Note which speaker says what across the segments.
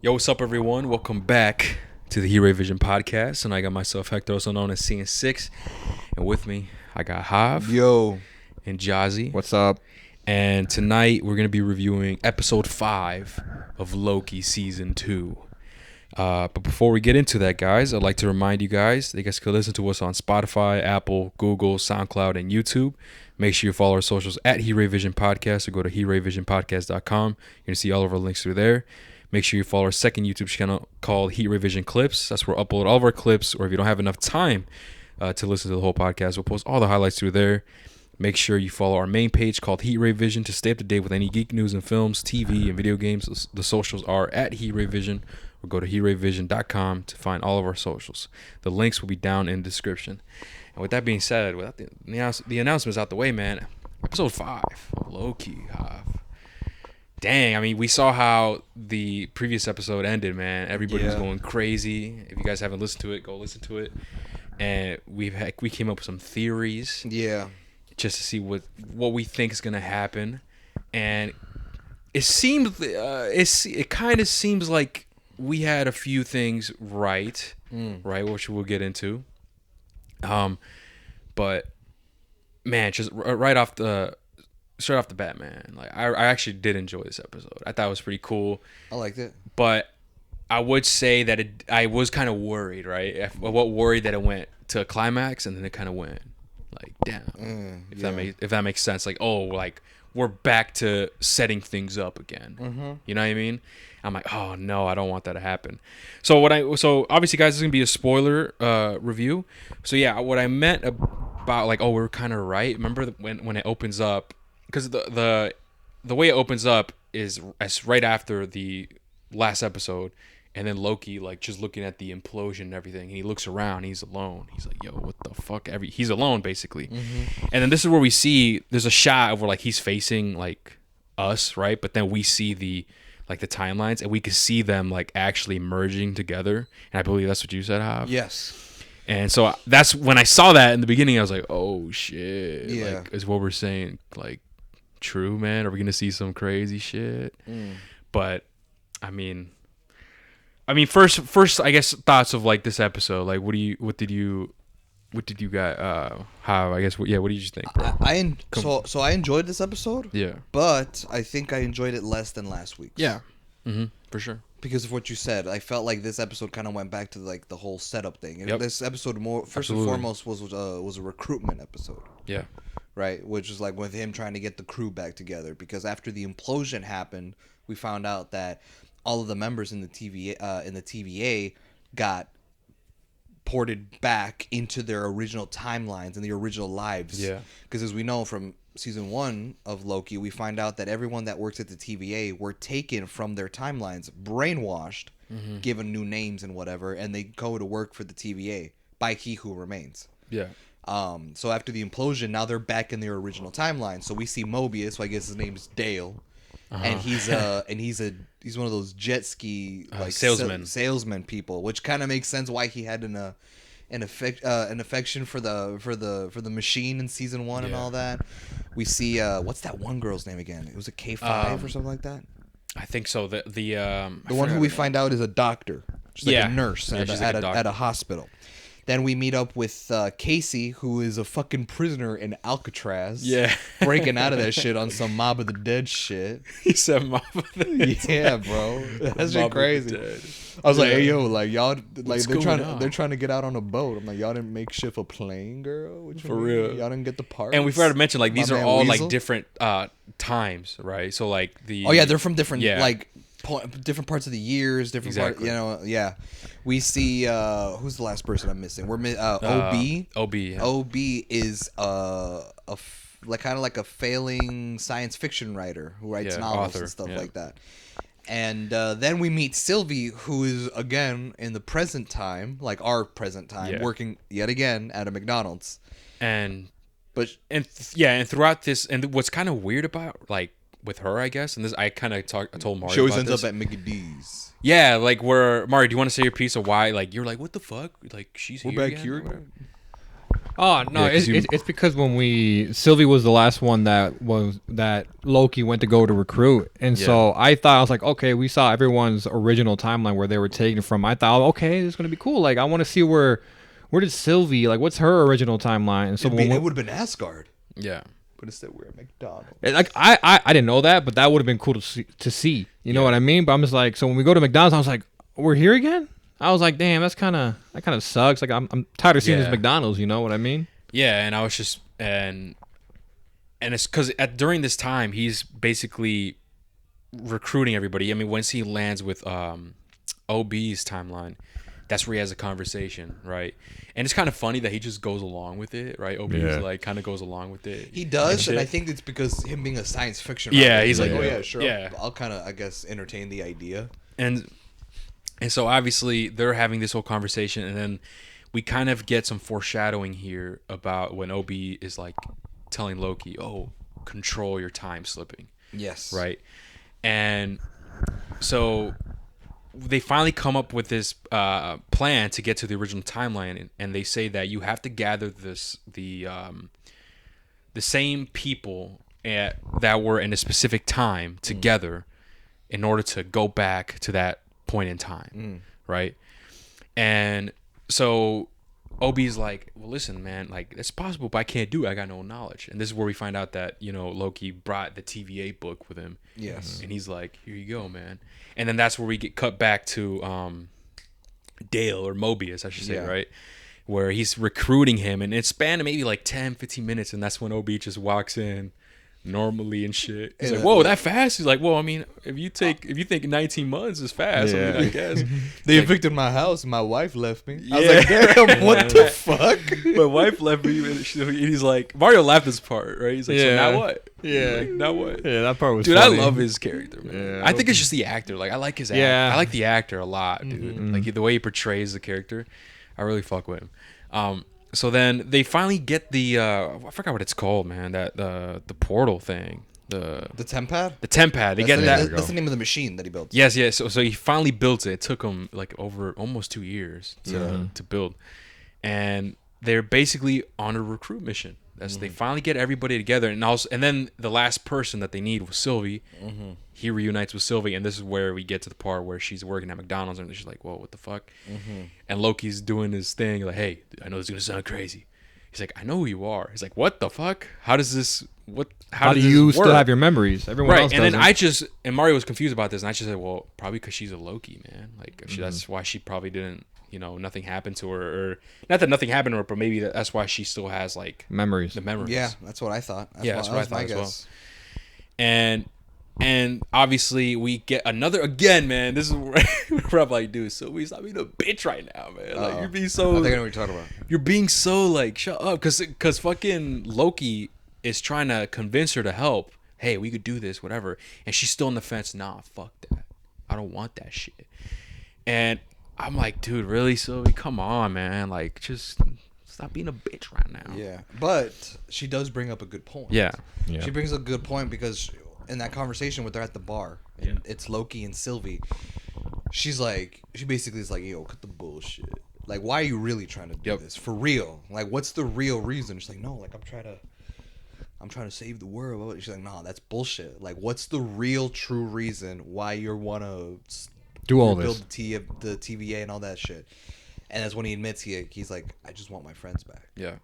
Speaker 1: Yo, what's up, everyone? Welcome back to the E58 podcast. And I got myself Hector, also known as CN6. And with me, I got Hav.
Speaker 2: Yo.
Speaker 1: And Jazzy.
Speaker 2: What's up?
Speaker 1: And tonight, we're going to be reviewing episode 5 of Loki season 2. But before we get into that, guys, I'd like to remind you guys that you guys can listen to us on Spotify, Apple, Google, SoundCloud, and YouTube. Make sure you follow our socials at E58 Podcast or go to HeRayVisionPodcast.com. You're going to see all of our links through there. Make sure you follow our second YouTube channel called Heat Ray Vision Clips. That's where we'll upload all of our clips, or if you don't have enough time to listen to the whole podcast, we'll post all the highlights through there. Make sure you follow our main page called Heat Ray Vision to stay up to date with any geek news and films, TV, and video games. The socials are at Heat Ray Vision, or go to HeatRayVision.com to find all of our socials. The links will be down in the description. And with that being said, without the announcements out the way, man, episode 5 of Loki. Dang, I mean, we saw how the previous episode ended, man. Everybody was going crazy. If you guys haven't listened to it, go listen to it. And we came up with some theories.
Speaker 2: Yeah.
Speaker 1: Just to see what we think is gonna happen. And it seemed it kind of seems like we had a few things right, which we'll get into. But man, just straight off the bat, man, like I actually did enjoy this episode. I thought it was pretty cool.
Speaker 2: I liked it.
Speaker 1: But I would say that I was kind of worried, right? Worried that it went to a climax and then it kind of went like down. If that makes sense. Like, oh, like we're back to setting things up again. Mm-hmm. You know what I mean? I'm like, oh no, I don't want that to happen. So obviously, guys, this is gonna be a spoiler review. So yeah, what I meant about like, oh, we're kind of right. Remember when it opens up, because the way it opens up is right after the last episode, and then Loki like just looking at the implosion and everything, and he looks around, he's alone. He's like, yo, what the fuck? He's alone basically. Mm-hmm. And then this is where we see there's a shot of where like he's facing like us, right? But then we see the timelines, and we could see them like actually merging together. And I believe that's what you said, Hav.
Speaker 2: Yes.
Speaker 1: And so that's when I saw that in the beginning, I was like, oh shit.
Speaker 2: Yeah.
Speaker 1: Like, is what we're saying like true, man? Are we gonna see some crazy shit? But I mean first I guess thoughts of like this episode. Like what did you guys have? I guess what did you think, bro?
Speaker 2: So I enjoyed this episode.
Speaker 1: Yeah.
Speaker 2: But I think I enjoyed it less than last week's.
Speaker 1: Yeah. For sure.
Speaker 2: Because of what you said, I felt like this episode kind of went back to like the whole setup thing. And this episode first and foremost was a recruitment episode.
Speaker 1: Yeah.
Speaker 2: Right, which is like with him trying to get the crew back together, because after the implosion happened, we found out that all of the members in the TVA got ported back into their original timelines and the original lives.
Speaker 1: Yeah.
Speaker 2: Because as we know from season 1 of Loki, we find out that everyone that works at the TVA were taken from their timelines, brainwashed, given new names and whatever, and they go to work for the TVA by He Who Remains.
Speaker 1: Yeah.
Speaker 2: So after the implosion, now they're back in their original timeline. So we see Mobius, who I guess his name is Dale, and he's one of those jet ski like salesman people, which kind of makes sense why he had an affection for the machine in season 1 and all that. We see what's that one girl's name again? It was a K5 or something like that.
Speaker 1: I think so. The
Speaker 2: one who we find out is a doctor, just like a nurse at a hospital. Then we meet up with Casey, who is a fucking prisoner in Alcatraz.
Speaker 1: Yeah.
Speaker 2: Breaking out of that shit on some Mob of the Dead shit.
Speaker 1: He said Mob of the Dead.
Speaker 2: Yeah, bro. That's shit crazy. I was like, hey, yo, like, y'all, like, they're trying to get out on a boat. I'm like, y'all didn't make ship a plane, girl?
Speaker 1: For real.
Speaker 2: Y'all didn't get the parts?
Speaker 1: And we forgot to mention, like, these are all, like, different times, right? So, like, the...
Speaker 2: Oh, yeah, they're from different, like... different parts of the years, parts, yeah. We see who's the last person I'm missing? We're OB.
Speaker 1: OB. Yeah.
Speaker 2: OB is kind of like a failing science fiction writer who writes novels and stuff like that. And then we meet Sylvie, who is again in the present time, like our present time, working yet again at a McDonald's. And throughout this, and what's kind of weird about like with her, I guess, and this I kind of I told Mario. She always
Speaker 1: ends
Speaker 2: up at Mickey D's.
Speaker 1: Yeah, like where Mario, do you want to say your piece of why? Like you're like, what the fuck? Like she's
Speaker 2: We're
Speaker 1: here
Speaker 2: back
Speaker 1: again?
Speaker 2: here again.
Speaker 3: Oh no, it's because when Sylvie was the last one that Loki went to go to recruit, and so I was like, okay, we saw everyone's original timeline where they were taken from. I thought, okay, this is gonna be cool. Like I want to see where did Sylvie, like what's her original timeline? And so
Speaker 2: it would have been Asgard.
Speaker 1: Yeah.
Speaker 2: But instead we're at McDonald's.
Speaker 3: Like I didn't know that, but that would have been cool to see. You know what I mean? But I'm just like, so when we go to McDonald's, I was like, we're here again. I was like, damn, that kind of sucks. Like I'm tired of seeing this McDonald's. You know what I mean?
Speaker 1: Yeah, and I was just and it's because during this time he's basically recruiting everybody. I mean, once he lands with OB's timeline, that's where he has a conversation, right? And it's kind of funny that he just goes along with it, right? OB's like kind of goes along with it.
Speaker 2: He does, and I think it's because him being a science fiction
Speaker 1: writer. Yeah,
Speaker 2: he's like, oh yeah, sure. Yeah. I'll kind of, I guess, entertain the idea.
Speaker 1: And so obviously they're having this whole conversation, and then we kind of get some foreshadowing here about when OB is like telling Loki, "Oh, control your time slipping."
Speaker 2: Yes.
Speaker 1: Right. And so they finally come up with this plan to get to the original timeline, and they say that you have to gather the same people that were in a specific time together in order to go back to that point in time, right? And so Obi's like, well, listen, man, like it's possible, but I can't do it. I got no knowledge. And this is where we find out that Loki brought the TVA book with him.
Speaker 2: Yes.
Speaker 1: And he's like, here you go, man. And then that's where we get cut back to Dale, or Mobius, I should say, right? Where he's recruiting him, and it's spanned maybe like 10, 15 minutes, and that's when Obi just walks in normally and shit. He's like, whoa, that fast? He's like, well, I mean, if you think 19 months is fast, I mean, I guess.
Speaker 2: They evicted my house, and my wife left me. I was like, damn, what the fuck?
Speaker 1: My wife left me, and he's like, Mario laughed this part, right? He's like, so now what?
Speaker 3: Yeah.
Speaker 1: Like, now what?
Speaker 3: Yeah, that part was
Speaker 1: dude,
Speaker 3: funny.
Speaker 1: I love his character, man. I think it's just the actor. Like, I like his actor. I like the actor a lot, dude. Like, the way he portrays the character, I really fuck with him. So then they finally get the I forgot what it's called, man. That the portal thing. The
Speaker 2: TemPad?
Speaker 1: The TemPad. They get that.
Speaker 2: That's the name of the machine that he built.
Speaker 1: Yes. So he finally built it. It took him like over almost 2 years to build, and they're basically on a recruit mission. They finally get everybody together, and then the last person that they need was Sylvie. He reunites with Sylvie, and this is where we get to the part where she's working at McDonald's, and she's like, "Whoa, what the fuck?" And Loki's doing his thing, like, "Hey, I know this is gonna sound crazy." He's like, "I know who you are." He's like, "What the fuck? How does this? What?
Speaker 3: How do you still have your memories? Everyone else
Speaker 1: doesn't."
Speaker 3: And
Speaker 1: then Mario was confused about this, and I just said, "Well, probably because she's a Loki, man. Like, that's why she probably didn't." Nothing happened to her, or not that nothing happened to her, but maybe that's why she still has like
Speaker 3: memories.
Speaker 1: The memories.
Speaker 2: Yeah, that's what I thought.
Speaker 1: That's what I thought as well. And obviously we get another again, man. This is where I'm like, dude, so we stop being a bitch right now, man. Like you're being so.
Speaker 2: I think I know what you're talking about.
Speaker 1: You're being so like, shut up, because fucking Loki is trying to convince her to help. Hey, we could do this, whatever, and she's still on the fence. Nah, fuck that. I don't want that shit. And I'm like, dude, really, Sylvie? Come on, man. Like, just stop being a bitch right now.
Speaker 2: Yeah. But she does bring up a good point.
Speaker 1: Yeah.
Speaker 2: She brings a good point because in that conversation with her at the bar, and it's Loki and Sylvie, she basically is like, yo, cut the bullshit. Like, why are you really trying to do this? For real. Like, what's the real reason? She's like, no, like, I'm trying to save the world. She's like, no, that's bullshit. Like, what's the real, true reason why you want to
Speaker 3: do all this,
Speaker 2: build the TVA and all that shit? And that's when he admits he's like, I just want my friends back.
Speaker 1: Yeah.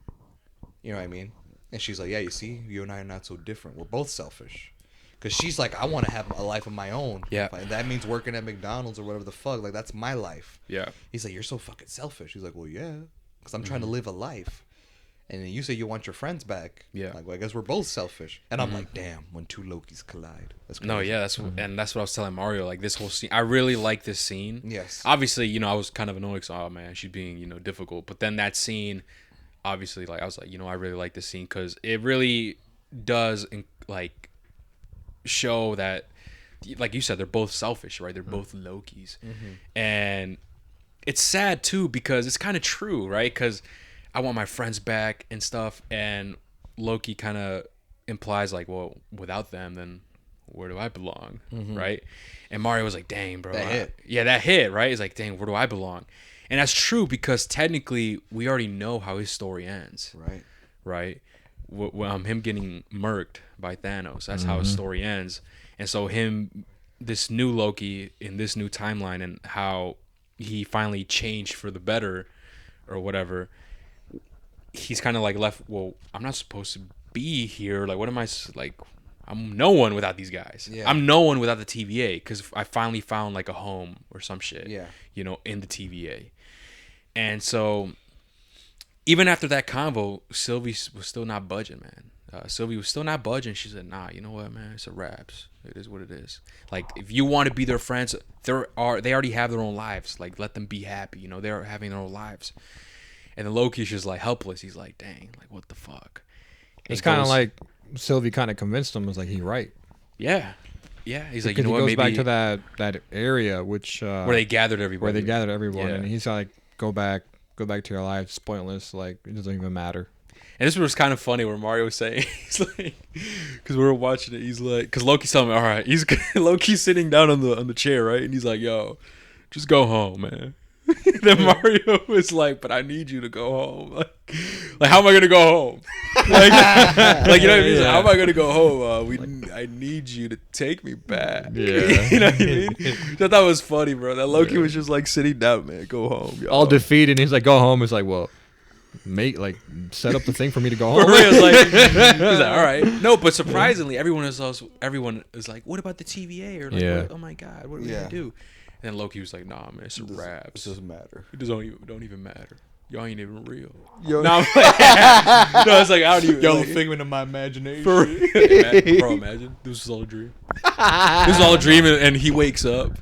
Speaker 2: You know what I mean? And she's like, yeah, you see, you and I are not so different. We're both selfish. Because she's like, I want to have a life of my own.
Speaker 1: Yeah.
Speaker 2: That means working at McDonald's or whatever the fuck. Like, that's my life.
Speaker 1: Yeah.
Speaker 2: He's like, you're so fucking selfish. He's like, well, yeah. Because I'm trying to live a life. And then you say you want your friends back.
Speaker 1: Yeah.
Speaker 2: Like, well, I guess we're both selfish. And I'm like, damn, when two Lokis collide. That's crazy.
Speaker 1: No, yeah, that's and that's what I was telling Mario. Like, this whole scene, I really like this scene.
Speaker 2: Yes.
Speaker 1: Obviously, I was kind of annoyed because, oh man, she's being, difficult. But then that scene, obviously, like, I was like, I really like this scene because it really does, like, show that, like you said, they're both selfish, right? They're both Lokis. And it's sad too because it's kind of true, right? Because I want my friends back and stuff, and Loki kind of implies like, well, without them, then where do I belong, right? And Mario was like, dang, bro.
Speaker 2: That hit.
Speaker 1: Yeah, that hit, right? He's like, dang, where do I belong? And that's true because technically we already know how his story ends. Right? Him getting murked by Thanos. That's how his story ends. And so this new Loki in this new timeline and how he finally changed for the better or whatever, he's kind of like left, well, I'm not supposed to be here. Like, what am I, like, I'm no one without these guys. Yeah. I'm no one without the TVA because I finally found like a home or some shit, you know, in the TVA. And so even after that convo, Sylvie was still not budging, man. Sylvie was still not budging. She said, nah, you know what, man? It's a wraps. It is what it is. Like, if you want to be their friends, they already have their own lives. Like, let them be happy. You know, they're having their own lives. And then Loki's just, like, helpless. He's like, dang, like, what the fuck?
Speaker 3: It's kind of like Sylvie kind of convinced him. Was like, he's right.
Speaker 1: Yeah. Yeah. He's like,
Speaker 3: because
Speaker 1: you know what,
Speaker 3: he goes back to that area, which...
Speaker 1: where they gathered everybody.
Speaker 3: Yeah. And he's like, go back to your life. It's pointless. Like, it doesn't even matter.
Speaker 1: And this was kind of funny where Mario was saying, he's like, because we were watching it, he's like, because Loki's telling me, all right, Loki's sitting down on the chair, right? And he's like, yo, just go home, man. Then Mario was like, but I need you to go home. Like how am I gonna go home? Like you know what I mean? Like, how am I gonna go home? I need you to take me back.
Speaker 3: Yeah.
Speaker 1: You know what I mean? I thought that was funny, bro. That Loki was just like sitting down, man. Go home. Yo.
Speaker 3: All defeated. And he's like, go home. He's like, well, set up the thing for me to go home.
Speaker 1: For real, he's like, all right. No, but surprisingly, everyone is like, what about the TVA? Or like, oh my god, what are we gonna do? And then Loki was like, nah, man, it's a wrap.
Speaker 2: It doesn't matter.
Speaker 1: It don't even matter. Y'all ain't even real. Yo. No, it's like, I don't even.
Speaker 2: Y'all a figment of my imagination.
Speaker 1: Bro, imagine. This was all a dream. This is all a dream, and he wakes up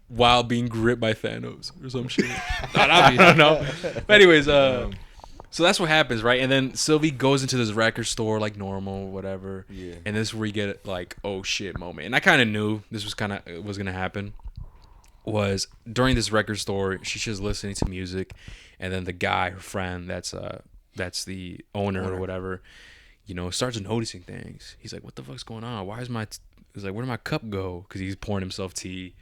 Speaker 1: while being gripped by Thanos or some shit. I don't know. But anyways, so that's what happens, right? And then Sylvie goes into this record store like normal, whatever. Yeah. And this is where you get like, oh shit moment. And I kind of knew this was gonna happen. Was during this record store, she's just listening to music, and then the guy, her friend, that's the owner or whatever, you know, starts noticing things. He's like, "What the fuck's going on? Why is he's like, where did my cup go?" Because he's pouring himself tea.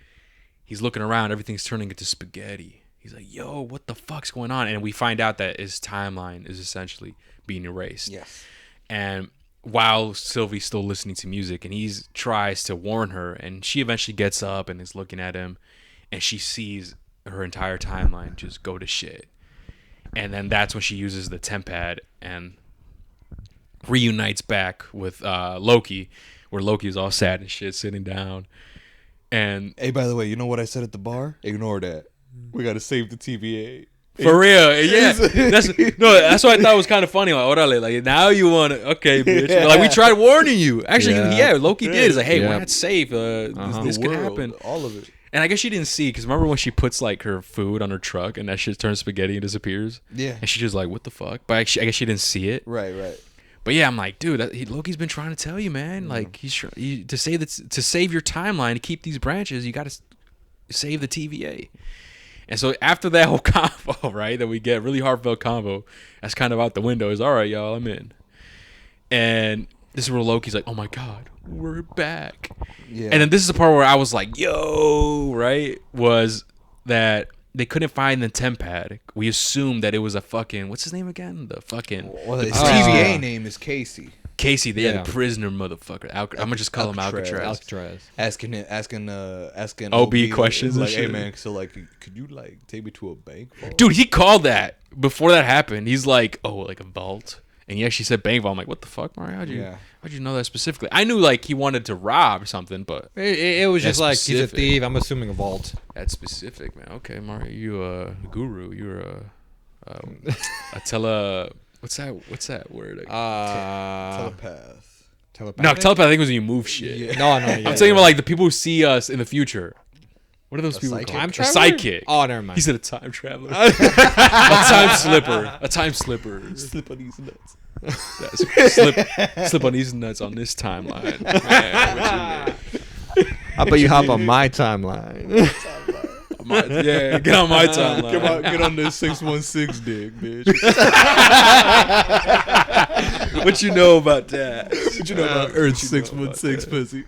Speaker 1: He's looking around, everything's turning into spaghetti. He's like, "Yo, what the fuck's going on?" And we find out that his timeline is essentially being erased.
Speaker 2: Yes.
Speaker 1: And while Sylvie's still listening to music, and he tries to warn her, and she eventually gets up and is looking at him. And she sees her entire timeline just go to shit. And then that's when she uses the temp pad and reunites back with Loki, where Loki is all sad and shit, sitting down. And
Speaker 2: hey, by the way, you know what I said at the bar? Ignore that. We gotta save the TVA.
Speaker 1: For real, yeah. That's what I thought was kind of funny. Like, orale, like now you want to, okay, bitch. Yeah. Like we tried warning you. Actually, Loki did. It's like, hey, we're not safe. This could happen.
Speaker 2: All of it.
Speaker 1: And I guess she didn't see, because remember when she puts like her food on her truck and that shit turns spaghetti and disappears? Yeah. And she's just like, what the fuck? But I guess she didn't see it.
Speaker 2: Right.
Speaker 1: But yeah, I'm like, dude, Loki's been trying to tell you, man. Like, to save your timeline, to keep these branches, you got to save the TVA. And so after that whole convo, right, that we get, really heartfelt convo, that's kind of out the window. Is all right, y'all, I'm in. And this is where Loki's like, oh my God, we're back. Yeah. And then this is the part where I was like, yo, right? Was that they couldn't find the temp pad. We assumed that it was a fucking, what's his name again? The fucking.
Speaker 2: Well, his TVA name is Casey.
Speaker 1: The prisoner motherfucker. I'm gonna just call him Alcatraz.
Speaker 2: Asking
Speaker 1: OB questions.
Speaker 2: Like, hey man, so like, could you like take me to a bank?
Speaker 1: Dude, he called that before that happened. He's like, oh, like a vault. And he actually said bank vault. I'm like, what the fuck, Mario? How'd you know that specifically? I knew like he wanted to rob or something, but
Speaker 3: it was just like specific. He's a thief. I'm assuming a vault.
Speaker 1: That's specific, man. Okay, Mario, you a guru. You're a what's that word?
Speaker 2: Telepath.
Speaker 1: No, telepath. I think it was when you move shit.
Speaker 3: Yeah. No. Yeah,
Speaker 1: I'm talking about like the people who see us in the future. What are those people called?
Speaker 3: Time
Speaker 1: traveler? Psychic.
Speaker 3: Oh, never mind.
Speaker 1: He said a time traveler. A time slipper. A time slipper.
Speaker 2: Slip on these nuts.
Speaker 1: Slip on these nuts on this timeline. Man,
Speaker 3: I bet you hop on my timeline.
Speaker 1: Get on my timeline.
Speaker 2: Get on this 616 dick, bitch.
Speaker 1: What you know about that?
Speaker 2: What you know about Earth 616 pussy?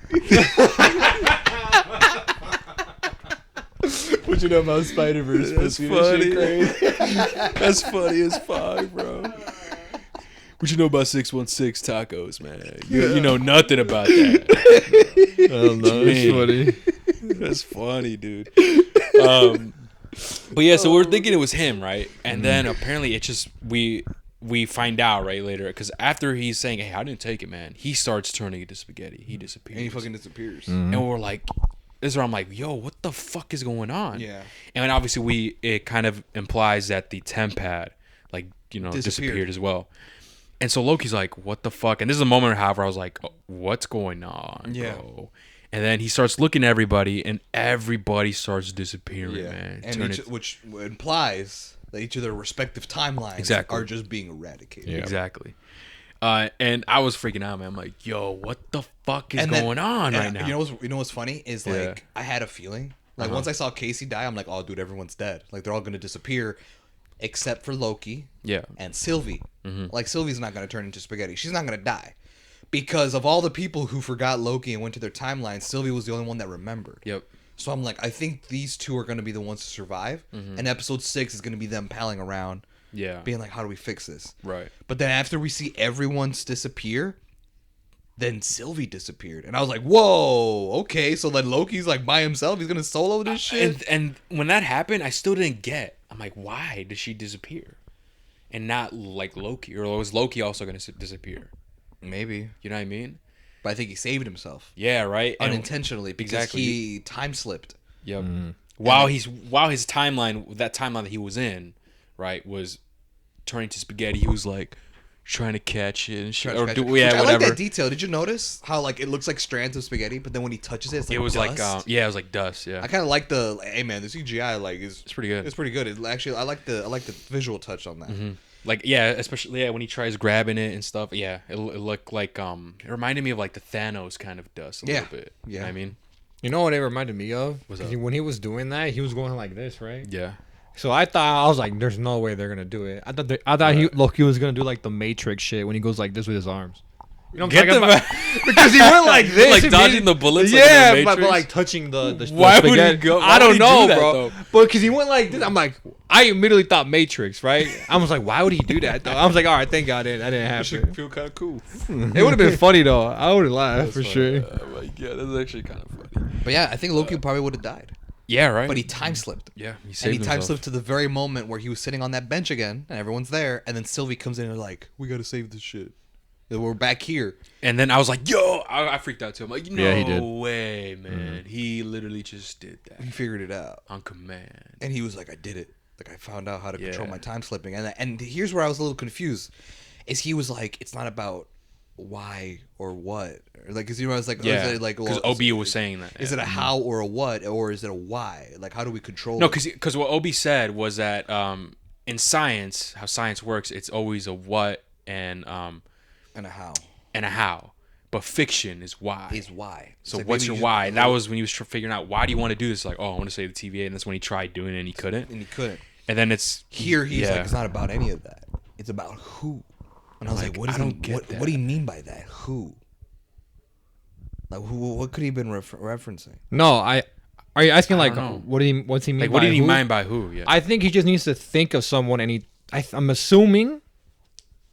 Speaker 2: What you know about Spider-Verse?
Speaker 1: That's funny. That's funny as fuck, bro. What you know about 616 tacos, man? You know nothing about that.
Speaker 3: I don't know. It's funny.
Speaker 1: That's funny, dude. But yeah, so we're thinking it was him, right? And then apparently it just we find out right later because after he's saying, "Hey, I didn't take it, man," he starts turning into spaghetti. He disappears.
Speaker 2: And he fucking disappears.
Speaker 1: And we're like, this is where I'm like, yo, what the fuck is going on?
Speaker 2: Yeah.
Speaker 1: And then obviously it kind of implies that the temp pad, like, disappeared as well. And so Loki's like, what the fuck? And this is a moment, however, I was like, oh, what's going on, bro? And then he starts looking at everybody, and everybody starts disappearing, man.
Speaker 2: And which implies that each of their respective timelines are just being eradicated.
Speaker 1: Yeah. Exactly. And I was freaking out, man. I'm like, yo, what the fuck is going on right now?
Speaker 2: You know what's funny is like I had a feeling like once I saw Casey die, I'm like, oh, dude, everyone's dead. Like they're all gonna disappear, except for Loki. And Sylvie. Like Sylvie's not gonna turn into spaghetti. She's not gonna die. Because of all the people who forgot Loki and went to their timeline, Sylvie was the only one that remembered. So I'm like, I think these two are going to be the ones to survive. And episode 6 is going to be them palling around. Being like, how do we fix this?
Speaker 1: Right.
Speaker 2: But then after we see everyone's disappear, then Sylvie disappeared. And I was like, whoa, okay. So then Loki's like by himself. He's going to solo this shit.
Speaker 1: And when that happened, I still didn't get. I'm like, why did she disappear? And not like Loki. Or was Loki also going to disappear?
Speaker 2: Maybe.
Speaker 1: You know what I mean?
Speaker 2: But I think he saved himself.
Speaker 1: Yeah, right?
Speaker 2: Unintentionally because he time slipped.
Speaker 1: Yep. While his timeline, that timeline that he was in, right, was turning to spaghetti, he was like trying to catch it and shit.
Speaker 2: I like that detail. Did you notice how like it looks like strands of spaghetti, but then when he touches it, it's like dust?
Speaker 1: It was like dust. Yeah.
Speaker 2: I kind of like the hey man, the CGI it's
Speaker 1: pretty good.
Speaker 2: It's pretty good. It actually I like the visual touch on that.
Speaker 1: Like especially when he tries grabbing it and stuff. Yeah, it looked like it reminded me of like the Thanos kind of dust a little bit.
Speaker 2: Yeah,
Speaker 1: you know what I mean.
Speaker 3: You know what it reminded me of? When he was doing that, he was going like this, right?
Speaker 1: Yeah.
Speaker 3: So I was like, "There's no way they're gonna do it." I thought Loki was gonna do like the Matrix shit when he goes like this with his arms. You know what I'm talking about? Because he went like this,
Speaker 1: like dodging the bullets.
Speaker 3: Yeah,
Speaker 1: like
Speaker 3: but like touching the
Speaker 1: why
Speaker 3: spaghetti.
Speaker 1: Would he go?
Speaker 3: I don't know,
Speaker 1: that,
Speaker 3: bro.
Speaker 1: Though?
Speaker 3: But because he went like this, I'm like, I immediately thought Matrix, right? I was like, why would he do that? Though I was like, all right, thank God that didn't happen.
Speaker 2: Feel kind of cool.
Speaker 3: It would have been funny though. I would have laughed for sure.
Speaker 1: Like, yeah, that's actually kind of funny.
Speaker 2: But yeah, I think Loki probably would have died.
Speaker 1: Yeah, right.
Speaker 2: But he time slipped.
Speaker 1: Yeah,
Speaker 2: he time slipped to the very moment where he was sitting on that bench again, and everyone's there, and then Sylvie comes in and like, we gotta save this shit. We're back here.
Speaker 1: And then I was like, yo, I freaked out too. I'm like, no
Speaker 3: he did.
Speaker 1: way, man. He literally just did that.
Speaker 2: He figured it out.
Speaker 1: On command.
Speaker 2: And he was like, I did it. Like, I found out how to control my time slipping. And here's where I was a little confused. Is he was like, it's not about why or what. Or like, because I was like,
Speaker 1: because Obi was saying that.
Speaker 2: Is it a how or a what, or is it a why? Like, how do we control
Speaker 1: it? Because what Obi said was that in science, how science works, it's always a what and
Speaker 2: a how.
Speaker 1: And a how. But fiction is why. So
Speaker 2: like,
Speaker 1: what's your why? And that was when he was figuring out, why do you want to do this? Like, oh, I want to save the TVA. And that's when he tried doing it and he couldn't. And then it's...
Speaker 2: He's like, it's not about any of that. It's about who. And I was like, what do you mean by that? Who? Like, what could he have been referencing?
Speaker 3: No, are you asking like, what's he mean
Speaker 1: like,
Speaker 3: by
Speaker 1: what did he
Speaker 3: who?
Speaker 1: mean by who? Yeah.
Speaker 3: I think he just needs to think of someone and I'm assuming...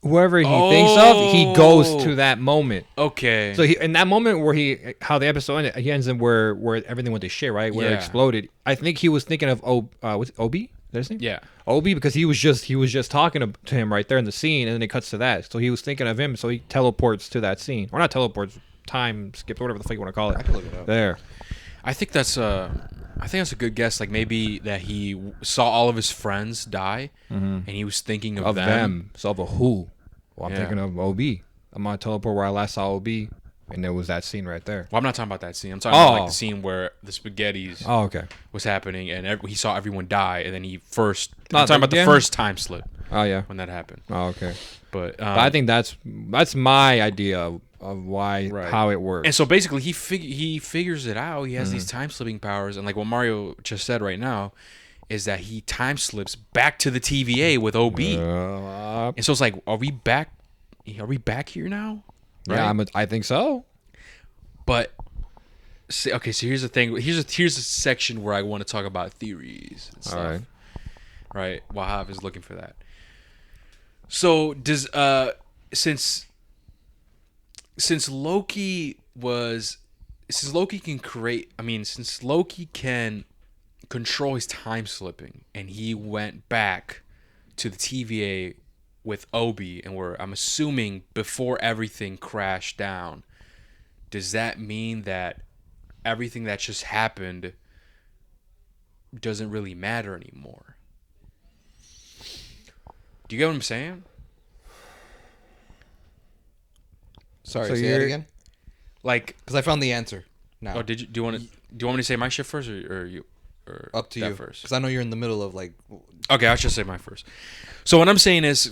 Speaker 3: Whoever he thinks of, he goes to that moment.
Speaker 1: Okay.
Speaker 3: So in that moment where how the episode ended, he ends in where everything went to shit, right? Where it exploded. I think he was thinking of what's Obi? Is that his name?
Speaker 1: Yeah.
Speaker 3: Obi, because he was just talking to him right there in the scene, and then it cuts to that. So he was thinking of him, so he teleports to that scene, or not teleports, time skips, whatever the fuck you want to call it.
Speaker 2: I can look it up.
Speaker 3: There.
Speaker 1: I think that's a good guess. Like maybe that he saw all of his friends die, and he was thinking of them.
Speaker 3: So of a who? Well, I'm thinking of OB. I'm on teleport where I last saw OB, and there was that scene right there.
Speaker 1: Well, I'm not talking about that scene. I'm talking about like the scene where the spaghettis was happening, and he saw everyone die, and then he first. I'm talking about the first time slip.
Speaker 3: Oh yeah,
Speaker 1: when that happened.
Speaker 3: Oh okay.
Speaker 1: But
Speaker 3: I think that's my idea of why how it works.
Speaker 1: And so basically, he figures it out. He has these time slipping powers, and like what Mario just said right now, is that he time slips back to the TVA with OB. And so it's like, are we back here now?
Speaker 3: Right? Yeah, I think so.
Speaker 1: But okay, so here's the thing. Here's a section where I want to talk about theories and stuff.
Speaker 3: All right.
Speaker 1: Right. While Hav is looking for that. So does since Loki can control his time slipping, and he went back to the TVA with Obi, and I'm assuming before everything crashed down, does that mean that everything that just happened doesn't really matter anymore? Do you get what I'm saying?
Speaker 2: Sorry,
Speaker 3: So
Speaker 2: say that again.
Speaker 1: Like,
Speaker 2: because I found the answer now.
Speaker 1: oh, do you want me to say my shit first, or you? Or
Speaker 2: Up to you
Speaker 1: first?
Speaker 2: because I know you're in the middle of like.
Speaker 1: Okay, I should say mine first. So what I'm saying is,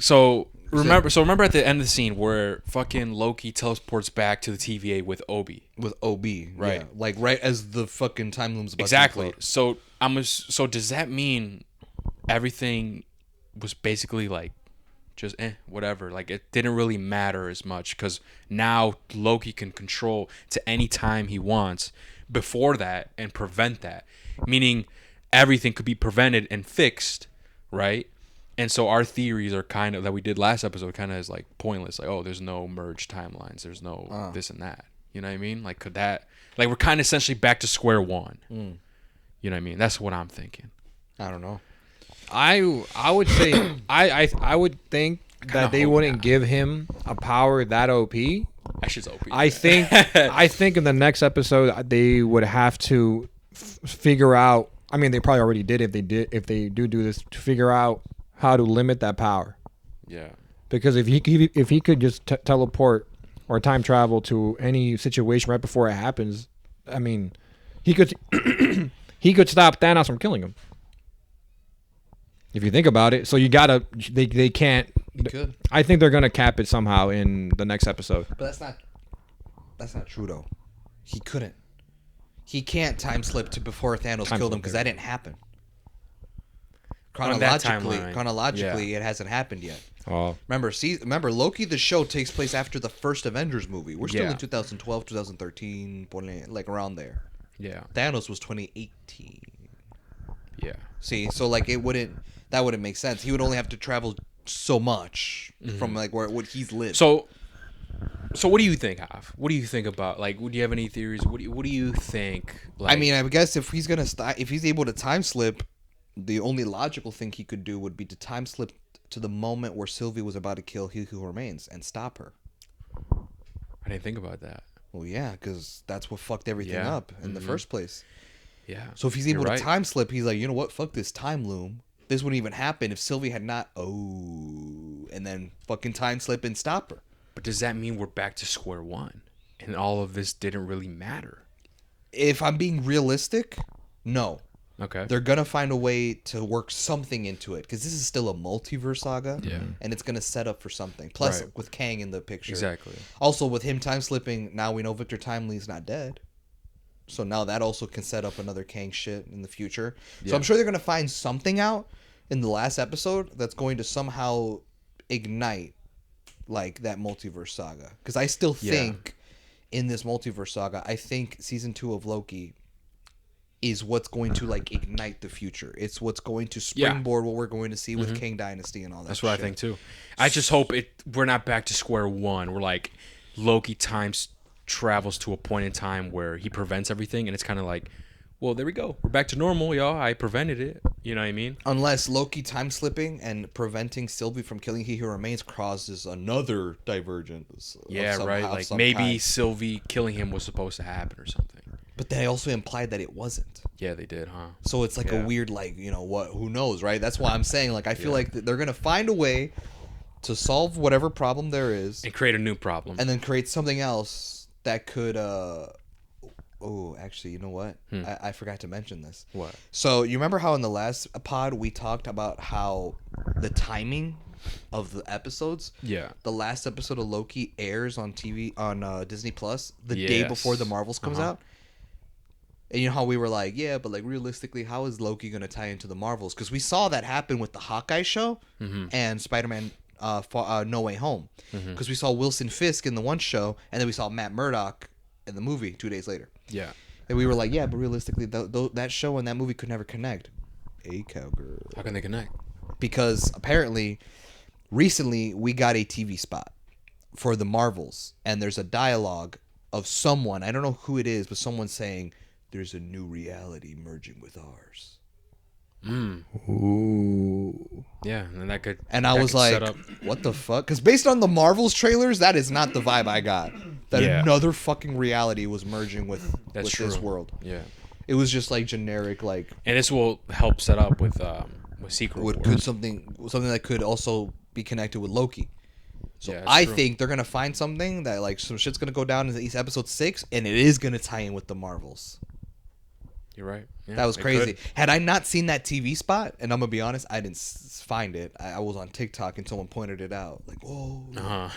Speaker 1: remember at the end of the scene where fucking Loki teleports back to the TVA with Obi.
Speaker 2: With OB,
Speaker 1: Right.
Speaker 2: Yeah. Like right as the fucking time loom's about
Speaker 1: Exactly.
Speaker 2: to implode.
Speaker 1: So does that mean everything was basically like just whatever? Like it didn't really matter as much because now Loki can control to any time he wants before that and prevent that. Meaning everything could be prevented and fixed, right? And so our theories are kind of that we did last episode kind of is like pointless. Like, oh, there's no merged timelines. There's no this and that. You know what I mean? Like, could that like we're kind of essentially back to square one. You know what I mean? That's what I'm thinking.
Speaker 2: I don't know.
Speaker 3: I would say I would think that they wouldn't give him a power that OP.
Speaker 1: I should OP.
Speaker 3: I think in the next episode they would have to figure out. I mean, they probably already did if they do this to figure out how to limit that power.
Speaker 1: Yeah.
Speaker 3: Because if he could just teleport or time travel to any situation right before it happens, I mean, he could he could stop Thanos from killing him. If you think about it, so you gotta they can't.
Speaker 2: He could.
Speaker 3: I think they're gonna cap it somehow in the next episode.
Speaker 2: But that's not true though. He couldn't. He can't time slip to before Thanos killed him because that didn't happen. Chronologically, it hasn't happened yet.
Speaker 3: Oh,
Speaker 2: Remember, Loki the show takes place after the first Avengers movie. We're still
Speaker 1: Yeah.
Speaker 2: in 2012, 2013, like around there.
Speaker 1: Yeah.
Speaker 2: Thanos was 2018.
Speaker 1: Yeah.
Speaker 2: See, so like that wouldn't make sense. He would only have to travel so much from like what he's lived.
Speaker 1: So what do you think, Hav? What do you think about like? Do you have any theories? What do you think? Like,
Speaker 2: I mean, I guess if he's if he's able to time slip, the only logical thing he could do would be to time slip to the moment where Sylvie was about to kill He Who Remains and stop her.
Speaker 1: I didn't think about that.
Speaker 2: Well, yeah, because that's what fucked everything up in the first place.
Speaker 1: Yeah.
Speaker 2: So if he's able
Speaker 1: You're
Speaker 2: to
Speaker 1: right.
Speaker 2: time slip, he's like, you know what? Fuck this time loom. This wouldn't even happen if Sylvie had not. And then fucking time slip and stop her.
Speaker 1: But does that mean we're back to square one, and all of this didn't really matter?
Speaker 2: If I'm being realistic, no.
Speaker 1: Okay.
Speaker 2: They're gonna find a way to work something into it because this is still a multiverse saga.
Speaker 1: Yeah.
Speaker 2: And it's gonna set up for something. Plus,
Speaker 1: Right.
Speaker 2: with Kang in the picture.
Speaker 1: Exactly.
Speaker 2: Also, with him time slipping, now we know Victor Timely's not dead. So now that also can set up another Kang shit in the future. So
Speaker 1: Yeah.
Speaker 2: I'm sure they're gonna find something out in the last episode that's going to somehow ignite like that multiverse saga. Because I still think in this multiverse saga, I think season 2 of Loki is what's going to like ignite the future. It's what's going to springboard what we're going to see with Kang Dynasty and all that.
Speaker 1: That's what I think too. I just hope we're not back to square one. We're like Loki travels to a point in time where he prevents everything, and it's kind of like, well, there we go. We're back to normal, y'all. I prevented it. You know what I mean?
Speaker 2: Unless Loki time slipping and preventing Sylvie from killing He Who Remains causes another divergence.
Speaker 1: Yeah, right. Like maybe Sylvie killing him was supposed to happen or something.
Speaker 2: But they also implied that it wasn't.
Speaker 1: Yeah, they did, huh?
Speaker 2: So it's like a weird, like, you know what? Who knows, right? That's why I'm saying, like, I feel like they're gonna find a way to solve whatever problem there is,
Speaker 1: And create a new problem.
Speaker 2: and then create something else that could. Oh, actually, you know what? I forgot to mention this.
Speaker 1: What?
Speaker 2: So you remember how in the last pod we talked about how the timing of the episodes?
Speaker 1: Yeah.
Speaker 2: The last episode of Loki airs on TV on Disney Plus the day before the Marvels comes out. And you know how we were like, yeah, but like realistically, how is Loki going to tie into the Marvels? Because we saw that happen with the Hawkeye show and Spider-Man No Way Home. Because we saw Wilson Fisk in the one show, and then we saw Matt Murdock in the movie 2 days later.
Speaker 1: Yeah.
Speaker 2: And we were like, yeah, but realistically, that show and that movie could never connect. A cowgirl.
Speaker 1: How can they connect?
Speaker 2: Because apparently, recently we got a TV spot for the Marvels, and there's a dialogue of someone, I don't know who it is, but someone saying, there's a new reality merging with ours.
Speaker 3: Ooh.
Speaker 1: Yeah, and that could.
Speaker 2: And I was like, what the fuck? Because based on the Marvels trailers, that is not the vibe I got. That another fucking reality was merging with this world.
Speaker 1: Yeah.
Speaker 2: It was just like generic, like.
Speaker 1: And this will help set up with Secret Wars.
Speaker 2: Could something that could also be connected with Loki. So
Speaker 1: yeah,
Speaker 2: I think they're gonna find something that like some shit's gonna go down in these episode 6, and it is gonna tie in with the Marvels.
Speaker 1: You're right. Yeah,
Speaker 2: that was crazy. Had I not seen that TV spot, and I'm gonna be honest, I didn't find it. I was on TikTok and someone pointed it out. Like, oh,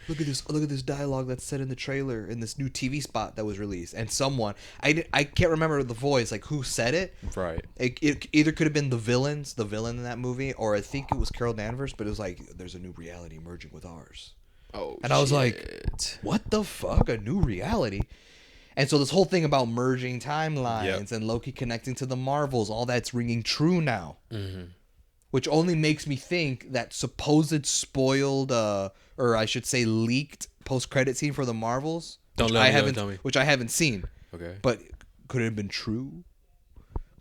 Speaker 2: look at this dialogue that's said in the trailer in this new TV spot that was released. And someone, I can't remember the voice, like who said it.
Speaker 1: Right.
Speaker 2: It either could have been the villain in that movie, or I think it was Carol Danvers. But it was like, there's a new reality merging with ours.
Speaker 1: Oh,
Speaker 2: and I was like, what the fuck? A new reality? And so this whole thing about merging timelines and Loki connecting to the Marvels, all that's ringing true now. Mm-hmm. Which only makes me think that supposed spoiled, or I should say leaked post-credit scene for the Marvels, which I haven't seen.
Speaker 1: Okay.
Speaker 2: But could it have been true?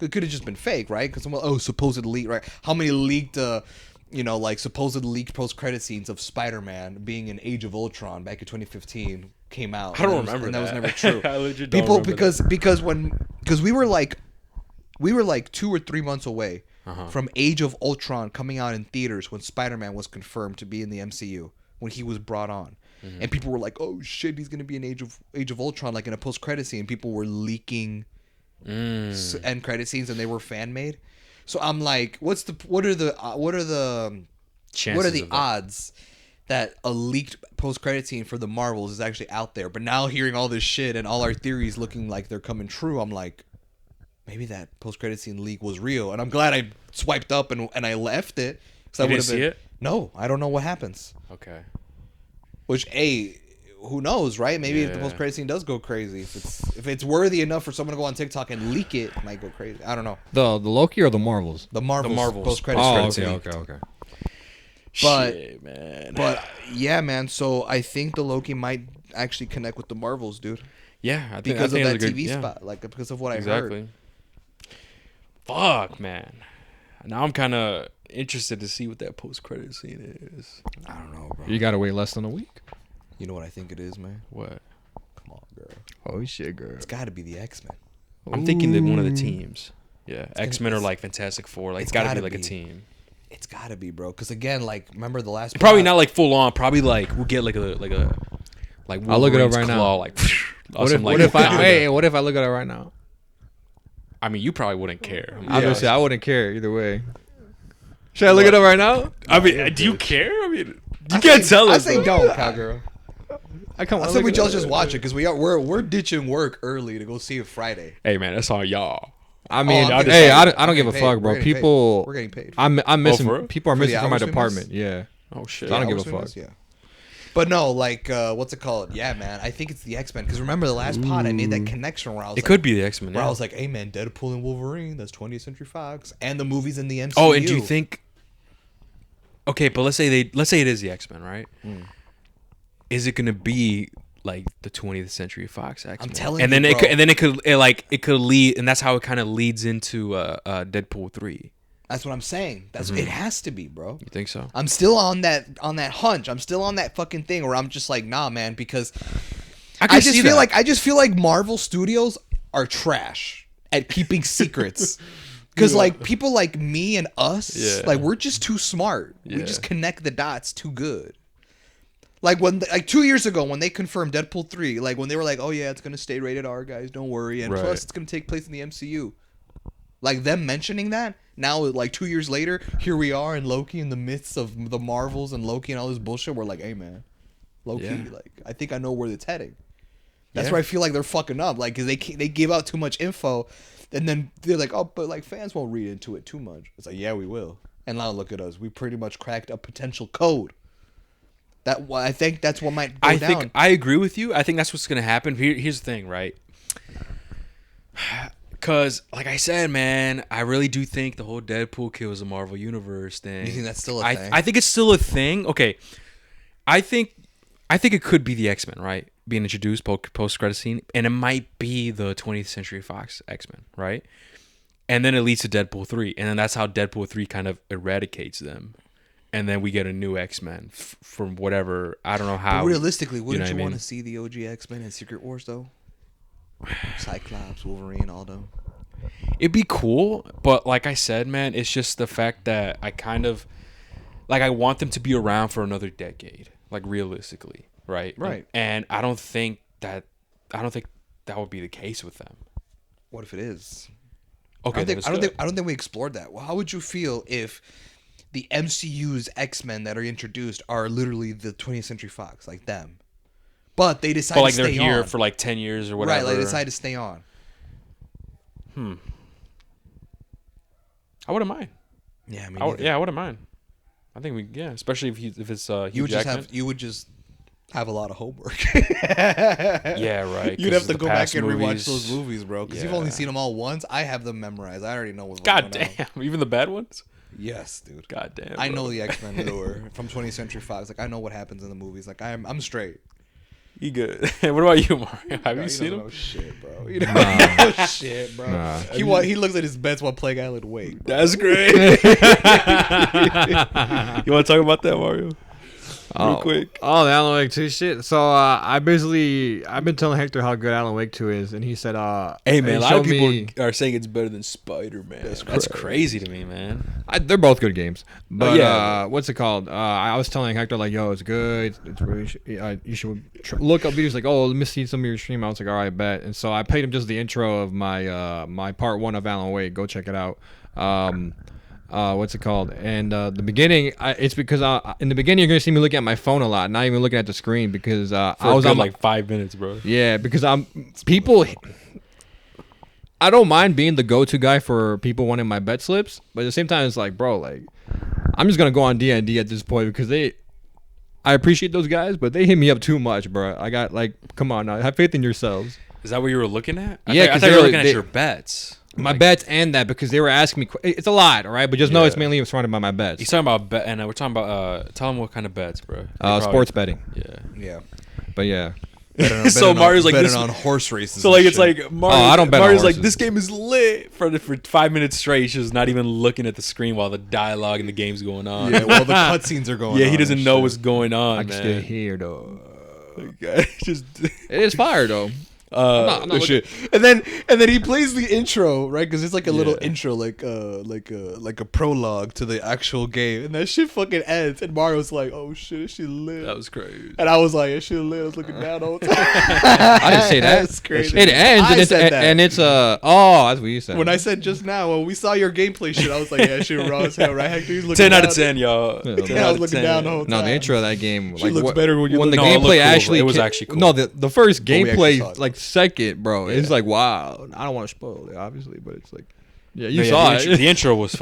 Speaker 2: It could have just been fake, right? Because someone, supposed leak, right? How many leaked, supposed leaked post-credit scenes of Spider-Man being in Age of Ultron back in 2015 came out?
Speaker 1: I don't remember
Speaker 2: and that was never true.
Speaker 1: I legit don't remember
Speaker 2: because we were like 2 or 3 months away from Age of Ultron coming out in theaters when Spider-Man was confirmed to be in the MCU when he was brought on. Mm-hmm. And people were like, "Oh shit, he's gonna be in Age of Ultron," like in a post-credit scene. People were leaking end credit scenes, and they were fan made. So I'm like, what are the odds that a leaked post-credit scene for the Marvels is actually out there? But now hearing all this shit and all our theories looking like they're coming true, I'm like, maybe that post-credit scene leak was real. And I'm glad I swiped up and I left it.
Speaker 1: You didn't see it?
Speaker 2: No, I don't know what happens.
Speaker 1: Okay.
Speaker 2: Which, who knows, right? Maybe if the post-credit scene does go crazy. If it's worthy enough for someone to go on TikTok and leak it, it might go crazy. I don't know.
Speaker 3: The Loki or the Marvels?
Speaker 2: The Marvels
Speaker 3: post-credit scene. Okay.
Speaker 2: But,
Speaker 1: shit, man.
Speaker 2: But yeah, man. So I think the Loki might actually connect with the Marvels, dude.
Speaker 1: Yeah, I think
Speaker 2: because of that
Speaker 1: good,
Speaker 2: TV spot, like because of what I heard.
Speaker 1: Fuck, man. Now I'm kind of interested to see what that post-credit scene is.
Speaker 2: I don't know, bro.
Speaker 3: You gotta wait less than a week.
Speaker 2: You know what I think it is, man?
Speaker 1: What?
Speaker 2: Come on, girl.
Speaker 3: Oh shit, girl.
Speaker 2: It's got to be the X-Men.
Speaker 1: I'm thinking that one of the teams. Yeah, X-Men or like Fantastic Four. Like it's got to be like a team.
Speaker 2: It's got to be, bro. Because again, like remember the last.
Speaker 1: Probably not like full on. Probably like we'll get like
Speaker 3: I'll look it up right now.
Speaker 1: Like,
Speaker 3: what if I look at it right now?
Speaker 1: I mean, you probably wouldn't care.
Speaker 3: Obviously, I wouldn't care either way. Should I look it up right now?
Speaker 1: I mean, do you care? I mean, you can't tell us.
Speaker 2: I say don't, cowgirl.
Speaker 3: I
Speaker 2: say we just watch it because we're ditching work early to go see it Friday.
Speaker 1: Hey man, that's on y'all.
Speaker 3: I mean, I don't give a fuck, bro. People,
Speaker 2: we're getting paid.
Speaker 3: I'm missing. People are missing from my department. Yeah.
Speaker 1: Oh shit.
Speaker 3: So I don't give a fuck.
Speaker 2: Yeah. But no, like, what's it called? Yeah, man. I think it's the X-Men. Because remember the last pod, I made that connection where I was
Speaker 1: could be the X-Men.
Speaker 2: Where I was like, hey, man, Deadpool and Wolverine, that's 20th Century Fox. And the movies in the MCU.
Speaker 1: Oh, and do you think... Okay, but let's say it is the X-Men, right? Is it going to be like the 20th Century Fox X-Men?
Speaker 2: I'm telling
Speaker 1: and
Speaker 2: you,
Speaker 1: then
Speaker 2: bro.
Speaker 1: it could lead... And that's how it kind of leads into Deadpool 3.
Speaker 2: That's what I'm saying. It has to be, bro.
Speaker 1: You think so?
Speaker 2: I'm still on that hunch. I'm still on that fucking thing where I'm just like, nah, man, because I just feel like Marvel Studios are trash at keeping secrets. Because like people like me and us, like we're just too smart. We just connect the dots too good. Like when 2 years ago when they confirmed Deadpool 3, like when they were like, oh yeah, it's gonna stay rated R, guys, don't worry, and plus it's gonna take place in the MCU. Like them mentioning that. Now, like 2 years later, here we are in Loki in the midst of the Marvels and Loki and all this bullshit. We're like, hey, man, Loki, like, I think I know where it's heading. That's where I feel like they're fucking up. Like, because they give out too much info, and then they're like, oh, but like fans won't read into it too much. It's like, yeah, we will. And now look at us. We pretty much cracked a potential code. I think that's what might go down.
Speaker 1: I agree with you. I think that's what's going to happen. Here's the thing, right? Because, like I said, man, I really do think the whole Deadpool kills the Marvel Universe thing.
Speaker 2: You think that's still a thing?
Speaker 1: I think it's still a thing. Okay, I think it could be the X-Men, right? Being introduced post-credit scene, and it might be the 20th Century Fox X-Men, right? And then it leads to Deadpool 3, and then that's how Deadpool 3 kind of eradicates them. And then we get a new X-Men from whatever, I don't know how.
Speaker 2: But realistically, wouldn't you want to
Speaker 1: to
Speaker 2: see the OG X-Men in Secret Wars, though? Cyclops, Wolverine, all them.
Speaker 1: It'd be cool, but like I said, man, it's just the fact that I kind of like I want them to be around for another decade, like realistically, right?
Speaker 2: Right.
Speaker 1: And I don't think that would be the case with them.
Speaker 2: What if it is?
Speaker 1: Okay,
Speaker 2: I don't think we explored that. Well, how would you feel if the MCU's X-Men that are introduced are literally the 20th Century Fox, like them, but they decide
Speaker 1: like
Speaker 2: to stay
Speaker 1: they're here
Speaker 2: on.
Speaker 1: for like 10 years or whatever.
Speaker 2: Right, like they decide to stay on.
Speaker 1: I wouldn't mind.
Speaker 2: Yeah, I mean,
Speaker 1: I wouldn't mind. I think especially if it's Hugh Jackman.
Speaker 2: You would just have a lot of homework.
Speaker 1: Yeah, right.
Speaker 2: You'd have to go back and rewatch
Speaker 1: movies.
Speaker 2: those movies, bro, because you've only seen them all once. I have them memorized. I already know what's
Speaker 1: God
Speaker 2: going on.
Speaker 1: damn, even the bad ones.
Speaker 2: Yes, dude.
Speaker 1: God damn.
Speaker 2: I
Speaker 1: bro.
Speaker 2: know the X-Men lore from 20th Century Fox. Like I know what happens in the movies. Like I'm straight.
Speaker 1: You good? What about you, Mario? Have you seen
Speaker 2: don't
Speaker 1: him?
Speaker 2: know shit, bro. You don't know shit, bro.
Speaker 3: Nah.
Speaker 2: He looks at his bets while playing Alan Wake. Bro.
Speaker 1: That's great. You want to talk about that, Mario? Real quick.
Speaker 3: Oh, the Alan Wake 2 shit. So I've been telling Hector how good Alan Wake 2 is, and he said,
Speaker 1: Hey man, a lot of
Speaker 3: me-
Speaker 1: people are saying it's better than Spider-Man. That's crazy to me, man.
Speaker 3: they're both good games, but
Speaker 1: yeah.
Speaker 3: what's it called? I was telling Hector like, "Yo, it's good. It's really you should look up videos." Like, "Oh, let me see some of your stream." I was like, "All right, bet." And so I played him just the intro of my my part 1 of Alan Wake. Go check it out. What's it called? And the beginning, it's because in the beginning you're gonna see me looking at my phone a lot, not even looking at the screen because I was on
Speaker 1: like 5 minutes, bro.
Speaker 3: Yeah, because I don't mind being the go-to guy for people wanting my bet slips, but at the same time, it's like, bro, like, I'm just gonna go on D&D at this point because I appreciate those guys, but they hit me up too much, bro. I got like, come on now, have faith in yourselves.
Speaker 1: Is that what you were looking at?
Speaker 3: Yeah,
Speaker 1: I thought you were looking at your bets.
Speaker 3: My bets and that because they were asking me. It's a lot, all right, but just know it's mainly surrounded by my bets.
Speaker 1: He's talking about bet, and we're talking about. Tell him what kind of bets, bro.
Speaker 3: Sports betting.
Speaker 2: Yeah.
Speaker 3: But yeah.
Speaker 1: So Mario's like
Speaker 2: betting
Speaker 1: this
Speaker 2: on horse races.
Speaker 1: So like
Speaker 2: and
Speaker 1: it's
Speaker 2: shit.
Speaker 1: like Mario.
Speaker 3: I don't bet on
Speaker 1: Mario's like
Speaker 3: horses.
Speaker 1: this game is lit for 5 minutes straight. He's just not even looking at the screen while the dialogue and the game's going on.
Speaker 2: yeah, well the cutscenes are going on.
Speaker 1: Yeah, he doesn't
Speaker 2: and
Speaker 1: know
Speaker 2: shit.
Speaker 1: what's going on,
Speaker 3: I can
Speaker 1: man.
Speaker 3: still hear though.
Speaker 1: Just
Speaker 3: It is fire though. I'm not
Speaker 2: shit. And then he plays the intro, right? Because it's like a little intro, like a prologue to the actual game, and that shit fucking ends. And Mario's like, "Oh shit, she lit."
Speaker 1: that was crazy.
Speaker 2: And I was like, "Yeah, she lit." I was looking down all the time.
Speaker 3: I didn't say that.
Speaker 2: That's crazy.
Speaker 3: It ends
Speaker 2: I
Speaker 3: and it's
Speaker 2: said that.
Speaker 3: and it's oh, that's what you said.
Speaker 2: When I said just now, when we saw your gameplay shit, I was like, "Yeah, she raw as hell, right?" Hector, he's looking
Speaker 1: 10 out of
Speaker 2: down.
Speaker 1: 10, y'all.
Speaker 3: Yeah,
Speaker 1: 10
Speaker 2: I
Speaker 1: out
Speaker 2: was
Speaker 1: of
Speaker 2: looking
Speaker 1: 10.
Speaker 2: down the whole time.
Speaker 3: No, the intro of that game.
Speaker 2: She looks better when you
Speaker 3: the
Speaker 2: look-
Speaker 1: No, it looked
Speaker 3: gameplay
Speaker 1: cool,
Speaker 3: actually.
Speaker 1: it was actually cool.
Speaker 3: No, the first
Speaker 2: we actually saw
Speaker 3: gameplay
Speaker 2: it.
Speaker 3: like second, bro. It's like wow. I don't want to spoil it, obviously, but it's like yeah, you
Speaker 1: No, yeah,
Speaker 3: saw
Speaker 1: the
Speaker 3: it.
Speaker 1: The intro was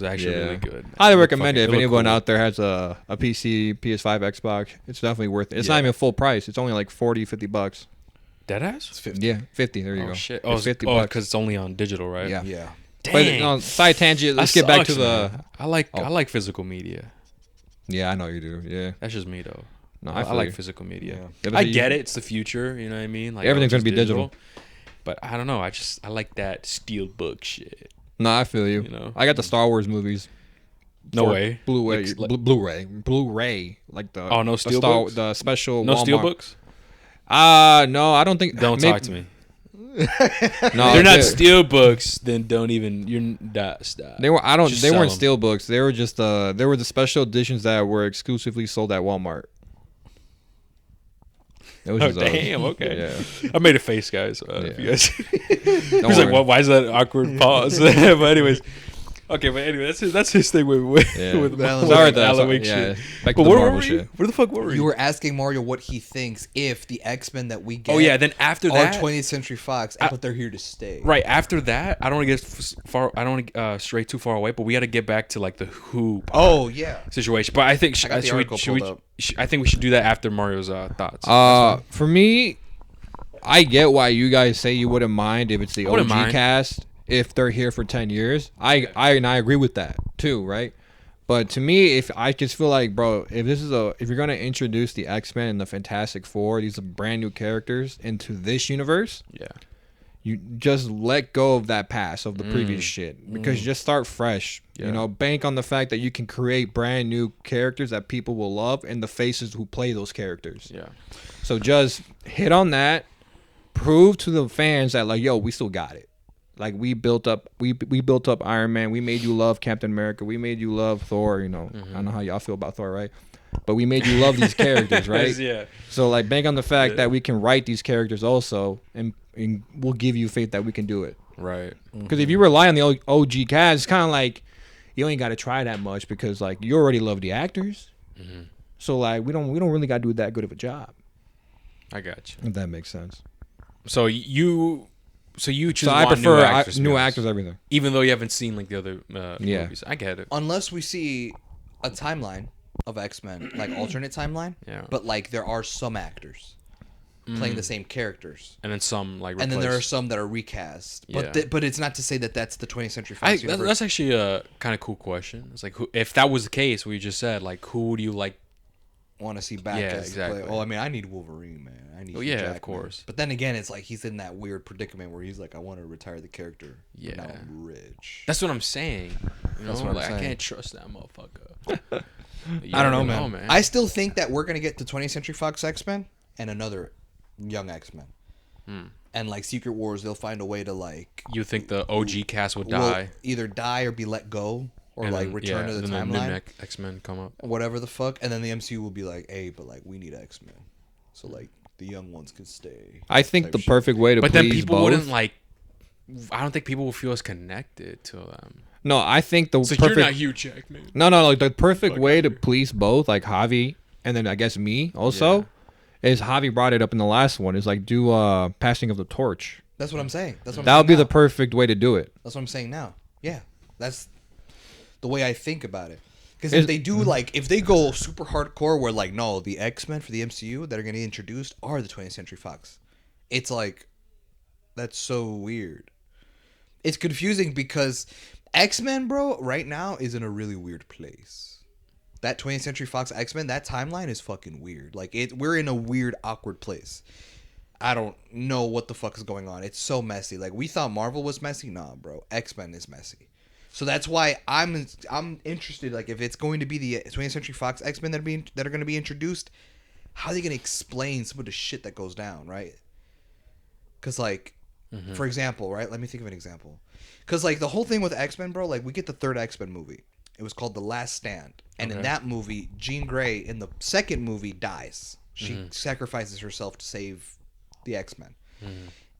Speaker 1: actually
Speaker 3: Yeah.
Speaker 1: really good.
Speaker 3: Highly
Speaker 1: It looked
Speaker 3: recommend it if
Speaker 1: looked
Speaker 3: anyone
Speaker 1: cool.
Speaker 3: out there has a PC, PS5, Xbox. It's definitely worth it. It's
Speaker 1: Yeah.
Speaker 3: not even full price. It's only like $40-$50.
Speaker 1: Deadass?
Speaker 2: 50.
Speaker 3: Yeah, 50. There you
Speaker 1: Oh
Speaker 3: go.
Speaker 1: shit!
Speaker 3: It's
Speaker 1: Oh,
Speaker 3: $50.
Speaker 1: because it's only on digital, right?
Speaker 3: Yeah.
Speaker 2: Yeah.
Speaker 3: But
Speaker 1: Dang.
Speaker 3: no, side tangent. Let's
Speaker 1: That
Speaker 3: get back to
Speaker 1: sucks,
Speaker 3: the.
Speaker 1: man. I like physical media.
Speaker 3: Yeah, I know you do. Yeah.
Speaker 1: That's just me though.
Speaker 3: No,
Speaker 1: I
Speaker 3: feel
Speaker 1: like
Speaker 3: you.
Speaker 1: physical media.
Speaker 3: Yeah, but
Speaker 1: I
Speaker 3: you-
Speaker 1: get it. It's the future. You know what I mean? Like
Speaker 3: Everything's
Speaker 1: just
Speaker 3: gonna be digital.
Speaker 1: But I don't know. I like that steel book shit.
Speaker 3: No, I feel you.
Speaker 1: You know?
Speaker 3: I got the Star Wars movies.
Speaker 1: No
Speaker 3: for
Speaker 1: way.
Speaker 3: Blu-ray,
Speaker 1: Like-
Speaker 3: Blu-ray, like the.
Speaker 1: Oh, no
Speaker 3: the
Speaker 1: steelbooks?
Speaker 3: the special.
Speaker 1: No
Speaker 3: Walmart.
Speaker 1: steel books.
Speaker 3: No, I don't think.
Speaker 1: Don't
Speaker 3: maybe-
Speaker 1: talk to me.
Speaker 3: No,
Speaker 1: They're not steel books. Then don't even. You're stop.
Speaker 3: They were. I don't.
Speaker 1: Just
Speaker 3: They
Speaker 1: sell
Speaker 3: weren't
Speaker 1: them.
Speaker 3: steel books. They were just. They were the special editions that were exclusively sold at Walmart. It was
Speaker 1: Oh
Speaker 3: just those.
Speaker 1: damn! Okay,
Speaker 3: Yeah.
Speaker 1: I made a face, guys. If you guys,
Speaker 3: Don't
Speaker 1: he's like,
Speaker 3: worry.
Speaker 1: "What? Why is that awkward pause?" But anyways, okay. But anyway, that's his thing with
Speaker 3: Yeah.
Speaker 1: with
Speaker 2: Alan
Speaker 3: Sorry,
Speaker 2: Wake.
Speaker 3: though.
Speaker 1: Alan
Speaker 3: Sorry.
Speaker 1: Wake
Speaker 3: Yeah.
Speaker 1: shit.
Speaker 3: Back
Speaker 1: But
Speaker 3: to the
Speaker 1: where
Speaker 3: Marvel
Speaker 1: were you?
Speaker 3: shit.
Speaker 1: Where the fuck were
Speaker 2: You
Speaker 1: you?
Speaker 2: were asking Mario what he thinks if the X-Men that we get
Speaker 1: Oh yeah. Then after
Speaker 2: are
Speaker 1: that,
Speaker 2: 20th Century Fox, but they're here to stay.
Speaker 1: right after that, I don't want to get far. I don't want to stray too far away. But we got to get back to like the Who
Speaker 2: Oh yeah.
Speaker 1: situation. But I think
Speaker 2: I got the
Speaker 1: should we,
Speaker 2: article
Speaker 1: should we,
Speaker 2: pulled up.
Speaker 1: I think we should do that after Mario's thoughts.
Speaker 3: For me, I get why you guys say you wouldn't mind if it's the
Speaker 1: wouldn't
Speaker 3: OG
Speaker 1: mind.
Speaker 3: cast if they're here for 10 years. I agree with that too, right? But to me, if I just feel like, bro, if you're gonna introduce the X-Men and the Fantastic Four, these are brand new characters into this universe.
Speaker 1: Yeah.
Speaker 3: You just let go of that past of the previous shit because you just start fresh.
Speaker 1: Yeah.
Speaker 3: You know, bank on the fact that you can create brand new characters that people will love and the faces who play those characters.
Speaker 1: Yeah.
Speaker 3: So just hit on that, prove to the fans that like, yo, we still got it. Like we built up Iron Man. We made you love Captain America. We made you love Thor. You know, I don't know how y'all feel about Thor, right? But we made you love these characters, right?
Speaker 1: Yeah.
Speaker 3: So like bank on the fact that we can write these characters also, and we'll give you faith that we can do it.
Speaker 1: Right.
Speaker 3: Because if you rely on the OG cast, it's kind of like you ain't got to try that much because like you already love the actors. So like we don't really got to do that good of a job.
Speaker 1: I got you.
Speaker 3: If that makes sense.
Speaker 1: So you choose.
Speaker 3: So I prefer
Speaker 1: new
Speaker 3: actors, everything.
Speaker 1: even though you haven't seen like the other movies. I get it.
Speaker 2: Unless we see a timeline of X-Men, like alternate timeline.
Speaker 1: Yeah.
Speaker 2: But like there are some actors playing the same characters.
Speaker 1: And then some like replace.
Speaker 2: And then there are some that are recast. But
Speaker 1: Yeah.
Speaker 2: but it's not to say that that's the 20th Century Fox universe.
Speaker 1: That's actually a kind of cool question. It's like, if that was the case, what you just said, like, who do you like?
Speaker 2: Want to see back
Speaker 1: Yeah,
Speaker 2: as
Speaker 1: exactly.
Speaker 2: play. Oh, I mean, I need Wolverine, man. I need.
Speaker 1: Oh,
Speaker 2: Hugh
Speaker 1: yeah, of
Speaker 2: Jackman.
Speaker 1: course.
Speaker 2: But then again, it's like he's in that weird predicament where he's like, I want to retire the character.
Speaker 1: Yeah.
Speaker 2: But now I'm rich.
Speaker 1: That's what I'm saying. You know,
Speaker 2: That's what I'm
Speaker 1: like, I
Speaker 2: saying.
Speaker 1: can't trust that motherfucker. You
Speaker 2: I don't know,
Speaker 1: never
Speaker 2: man. I still think that we're gonna get the 20th Century Fox X-Men and another young X-Men. And like Secret Wars, they'll find a way to like
Speaker 1: You think the OG cast would
Speaker 2: will
Speaker 1: die?
Speaker 2: either die or be let go or
Speaker 1: and
Speaker 2: like
Speaker 1: then,
Speaker 2: return to the
Speaker 1: and then the
Speaker 2: timeline,
Speaker 1: X-Men come up.
Speaker 2: whatever the fuck, and then the MCU will be like, hey, but like we need X-Men, so like the young ones can stay.
Speaker 3: I think
Speaker 2: type
Speaker 3: the
Speaker 2: shit.
Speaker 3: perfect way to
Speaker 1: But
Speaker 3: please
Speaker 1: then people
Speaker 3: both.
Speaker 1: wouldn't like. I don't think people will feel as connected to them.
Speaker 3: No, I think the
Speaker 1: So
Speaker 3: perfect.
Speaker 1: you're not Hugh Jackman.
Speaker 3: No, like the perfect way to please both, like Javi, and then I guess me also, is Javi brought it up in the last one. Is like do passing of the torch.
Speaker 2: That's what I'm saying. That's what I'm
Speaker 3: That would
Speaker 2: saying
Speaker 3: be the
Speaker 2: now.
Speaker 3: perfect way to do it.
Speaker 2: That's what I'm saying now. Yeah, that's the way I think about it. Because if they do if they go super hardcore, where like no, the X-Men for the MCU that are going to be introduced are the 20th Century Fox. It's like that's so weird. It's confusing because X-Men, bro, right now is in a really weird place. That 20th Century Fox X-Men, that timeline is fucking weird. Like we're in a weird, awkward place. I don't know what the fuck is going on. It's so messy. Like we thought Marvel was messy. Nah, bro. X-Men is messy. So that's why I'm interested. Like if it's going to be the 20th Century Fox X-Men that are going to be introduced, how are they going to explain some of the shit that goes down, right? Because like, for example, right? Let me think of an example. Because like the whole thing with X-Men, bro. Like we get the third X-Men movie. It was called The Last Stand, and in that movie, Jean Grey in the second movie dies. She sacrifices herself to save the X-Men.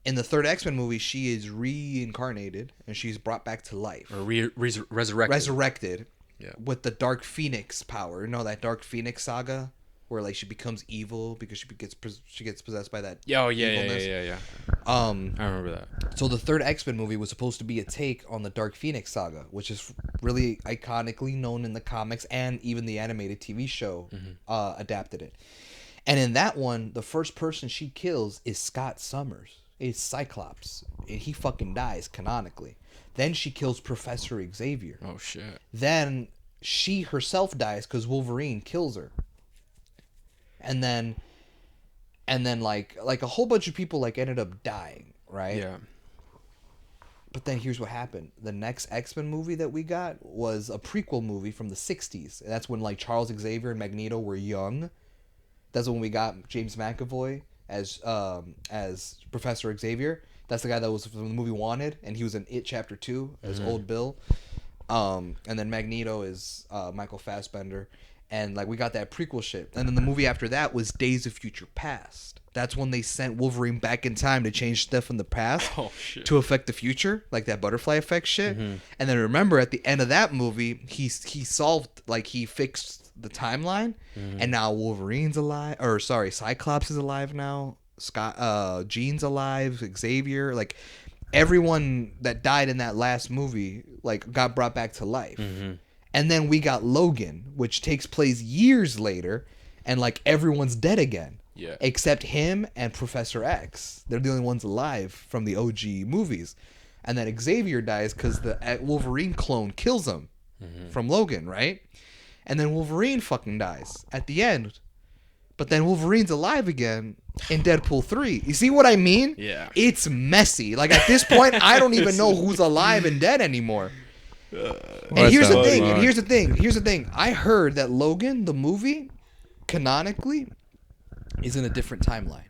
Speaker 2: In the third X-Men movie, she is reincarnated and she's brought back to life.
Speaker 1: Or resurrected.
Speaker 2: Resurrected.
Speaker 1: Yeah.
Speaker 2: With the Dark Phoenix power. You know that Dark Phoenix saga? Where like she becomes evil because she gets possessed by that evilness.
Speaker 1: Yeah. I remember that.
Speaker 2: So the third X-Men movie was supposed to be a take on the Dark Phoenix saga, which is really iconically known in the comics, and even the animated TV show adapted it. And in that one, the first person she kills is Scott Summers. It's Cyclops. And he fucking dies canonically. Then she kills Professor Xavier.
Speaker 1: Oh shit.
Speaker 2: Then she herself dies because Wolverine kills her. And then like a whole bunch of people like ended up dying, right?
Speaker 1: Yeah.
Speaker 2: But then here's what happened. The next X-Men movie that we got was a prequel movie from the 60s. And that's when like Charles Xavier and Magneto were young. That's when we got James McAvoy as Professor Xavier. That's the guy that was from the movie Wanted, and he was in It Chapter 2 as Old Bill. And then Magneto is Michael Fassbender. And like we got that prequel shit. And then the movie after that was Days of Future Past. That's when they sent Wolverine back in time to change stuff in the past to affect the future, like that butterfly effect shit. And then remember at the end of that movie, he solved, like he fixed the timeline, and now Wolverine's alive, or sorry, Cyclops is alive now. Jean's alive, Xavier, like everyone that died in that last movie like got brought back to life. And then we got Logan, which takes place years later, and like everyone's dead again.
Speaker 1: Yeah.
Speaker 2: Except him and Professor X. They're the only ones alive from the OG movies. And then Xavier dies because the Wolverine clone kills him from Logan, right? And then Wolverine fucking dies at the end. But then Wolverine's alive again in Deadpool 3. You see what I mean?
Speaker 1: Yeah.
Speaker 2: It's messy. Like, at this point, I don't even know who's alive and dead anymore. And here's the thing. I heard that Logan, the movie, canonically, is in a different timeline.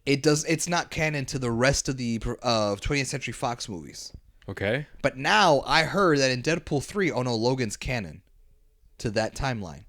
Speaker 2: It's not canon to the rest of the 20th Century Fox movies.
Speaker 1: Okay.
Speaker 2: But now I heard that in Deadpool 3, oh no, Logan's canon to that timeline.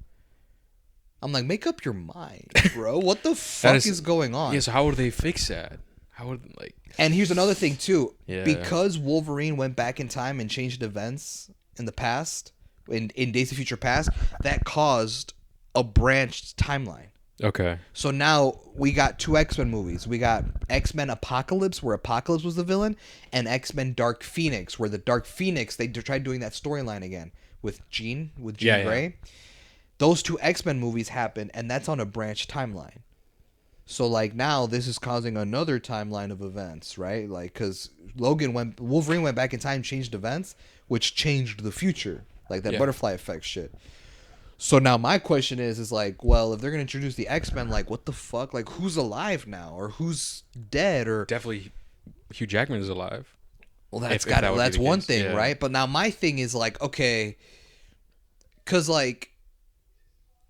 Speaker 2: I'm like, make up your mind, bro. What the fuck is going on?
Speaker 1: Yeah, so how would they fix that? How would, like...
Speaker 2: And here's another thing, too.
Speaker 1: Yeah.
Speaker 2: Because Wolverine went back in time and changed events in the past, in Days of Future Past, that caused a branched timeline.
Speaker 1: Okay.
Speaker 2: So now we got 2 X-Men movies. We got X-Men Apocalypse, where Apocalypse was the villain, and X-Men Dark Phoenix, where the Dark Phoenix, they tried doing that storyline again with Jean Grey. Yeah. Those 2 X-Men movies happened, and that's on a branched timeline. So, like, now this is causing another timeline of events, right? Like, because Wolverine went back in time, changed events, which changed the future. Like, that butterfly effect shit. So now my question is like, well, if they're going to introduce the X-Men, like, what the fuck? Like, who's alive now? Or who's dead? Or
Speaker 1: definitely Hugh Jackman is alive.
Speaker 2: Well, that's one thing, right? But now my thing is, like, okay, because, like,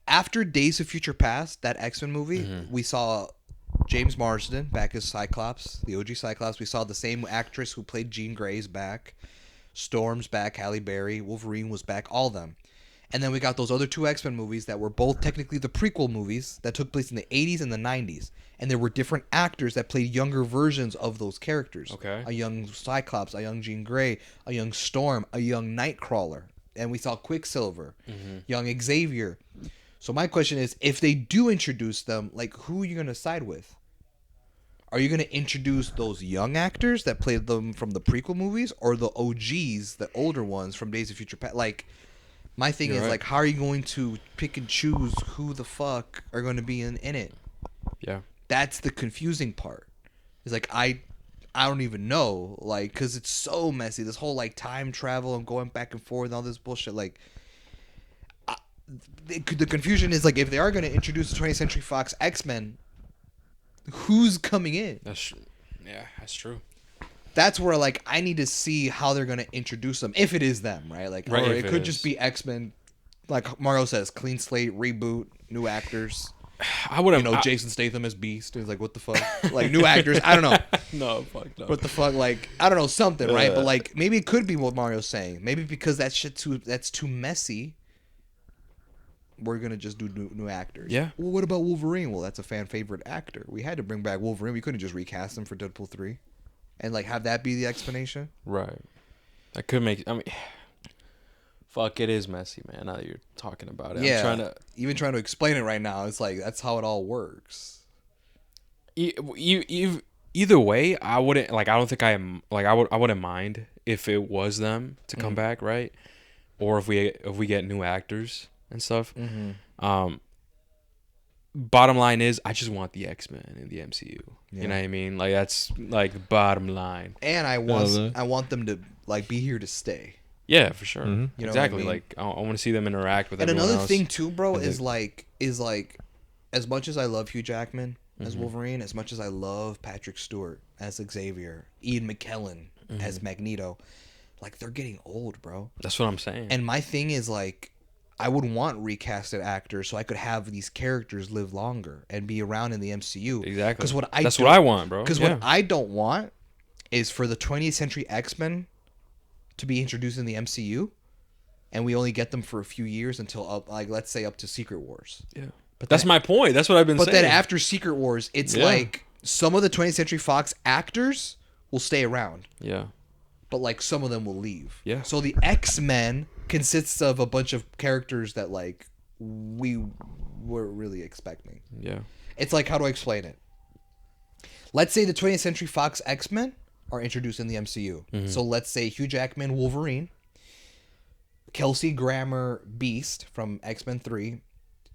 Speaker 2: after Days of Future Past, that X-Men movie, we saw James Marsden back as Cyclops, the OG Cyclops. We saw the same actress who played Jean Grey's back. Storm's back, Halle Berry, Wolverine was back, all of them. And then we got those other 2 X-Men movies that were both technically the prequel movies that took place in the 80s and the 90s. And there were different actors that played younger versions of those characters.
Speaker 1: Okay.
Speaker 2: A young Cyclops, a young Jean Grey, a young Storm, a young Nightcrawler. And we saw Quicksilver, young Xavier. So my question is, if they do introduce them, like, who are you going to side with? Are you going to introduce those young actors that played them from the prequel movies, or the OGs, the older ones from Days of Future Past? Like, my thing is, like, how are you going to pick and choose who the fuck are going to be in it?
Speaker 1: Yeah.
Speaker 2: That's the confusing part. It's like, I don't even know, like, because it's so messy. This whole, like, time travel and going back and forth and all this bullshit, like, the confusion is, like, if they are going to introduce the 20th Century Fox X-Men, who's coming in?
Speaker 1: That's true.
Speaker 2: That's where, like, I need to see how they're going to introduce them, if it is them, right? Like, or it could just be X-Men, like Mario says, clean slate, reboot, new actors.
Speaker 1: I wouldn't,
Speaker 2: Jason Statham as Beast. He's like, what the fuck? Like, new actors. I don't know.
Speaker 1: No, fuck no.
Speaker 2: What the fuck? Like, I don't know, something, right? But, like, maybe it could be what Mario's saying. Maybe because that's too messy. We're gonna just do new actors.
Speaker 1: Yeah.
Speaker 2: Well, what about Wolverine? Well, that's a fan favorite actor. We had to bring back Wolverine. We couldn't just recast him for Deadpool 3, and, like, have that be the explanation.
Speaker 1: Right. That could make. I mean, fuck, it is messy, man. Now that you're talking about it,
Speaker 2: Yeah.
Speaker 1: I'm
Speaker 2: trying to explain it right now. It's like, that's how it all works.
Speaker 1: Either way, I wouldn't like. I don't think I am like. I wouldn't mind if it was them to come back, right? Or if we get new actors and stuff. Bottom line is, I just want the X-Men in the MCU. Yeah. You know what I mean? Like, that's, like, the bottom line.
Speaker 2: And I want them to, like, be here to stay.
Speaker 1: Yeah, for sure.
Speaker 2: You know
Speaker 1: exactly.
Speaker 2: what I mean?
Speaker 1: Like, I want to see them interact with
Speaker 2: and
Speaker 1: everyone
Speaker 2: another
Speaker 1: else.
Speaker 2: thing too, bro, is like as much as I love Hugh Jackman as Wolverine, as much as I love Patrick Stewart as Xavier, Ian McKellen as Magneto, like, they're getting old, bro.
Speaker 1: That's what I'm saying.
Speaker 2: And my thing is, like, I would want recasted actors so I could have these characters live longer and be around in the MCU.
Speaker 1: Exactly.
Speaker 2: What
Speaker 1: I want, bro.
Speaker 2: Because what I don't want is for the 20th Century X-Men to be introduced in the MCU, and we only get them for a few years until, like, let's say up to Secret Wars.
Speaker 1: Yeah. But that's my point. That's what I've been saying.
Speaker 2: But then after Secret Wars, it's like some of the 20th Century Fox actors will stay around.
Speaker 1: Yeah.
Speaker 2: But, like, some of them will leave.
Speaker 1: Yeah.
Speaker 2: So the X-Men consists of a bunch of characters that, like, we were really expecting.
Speaker 1: Yeah.
Speaker 2: It's like, how do I explain it? Let's say the 20th Century Fox X-Men are introduced in the MCU. So let's say Hugh Jackman, Wolverine, Kelsey Grammer, Beast from X-Men 3,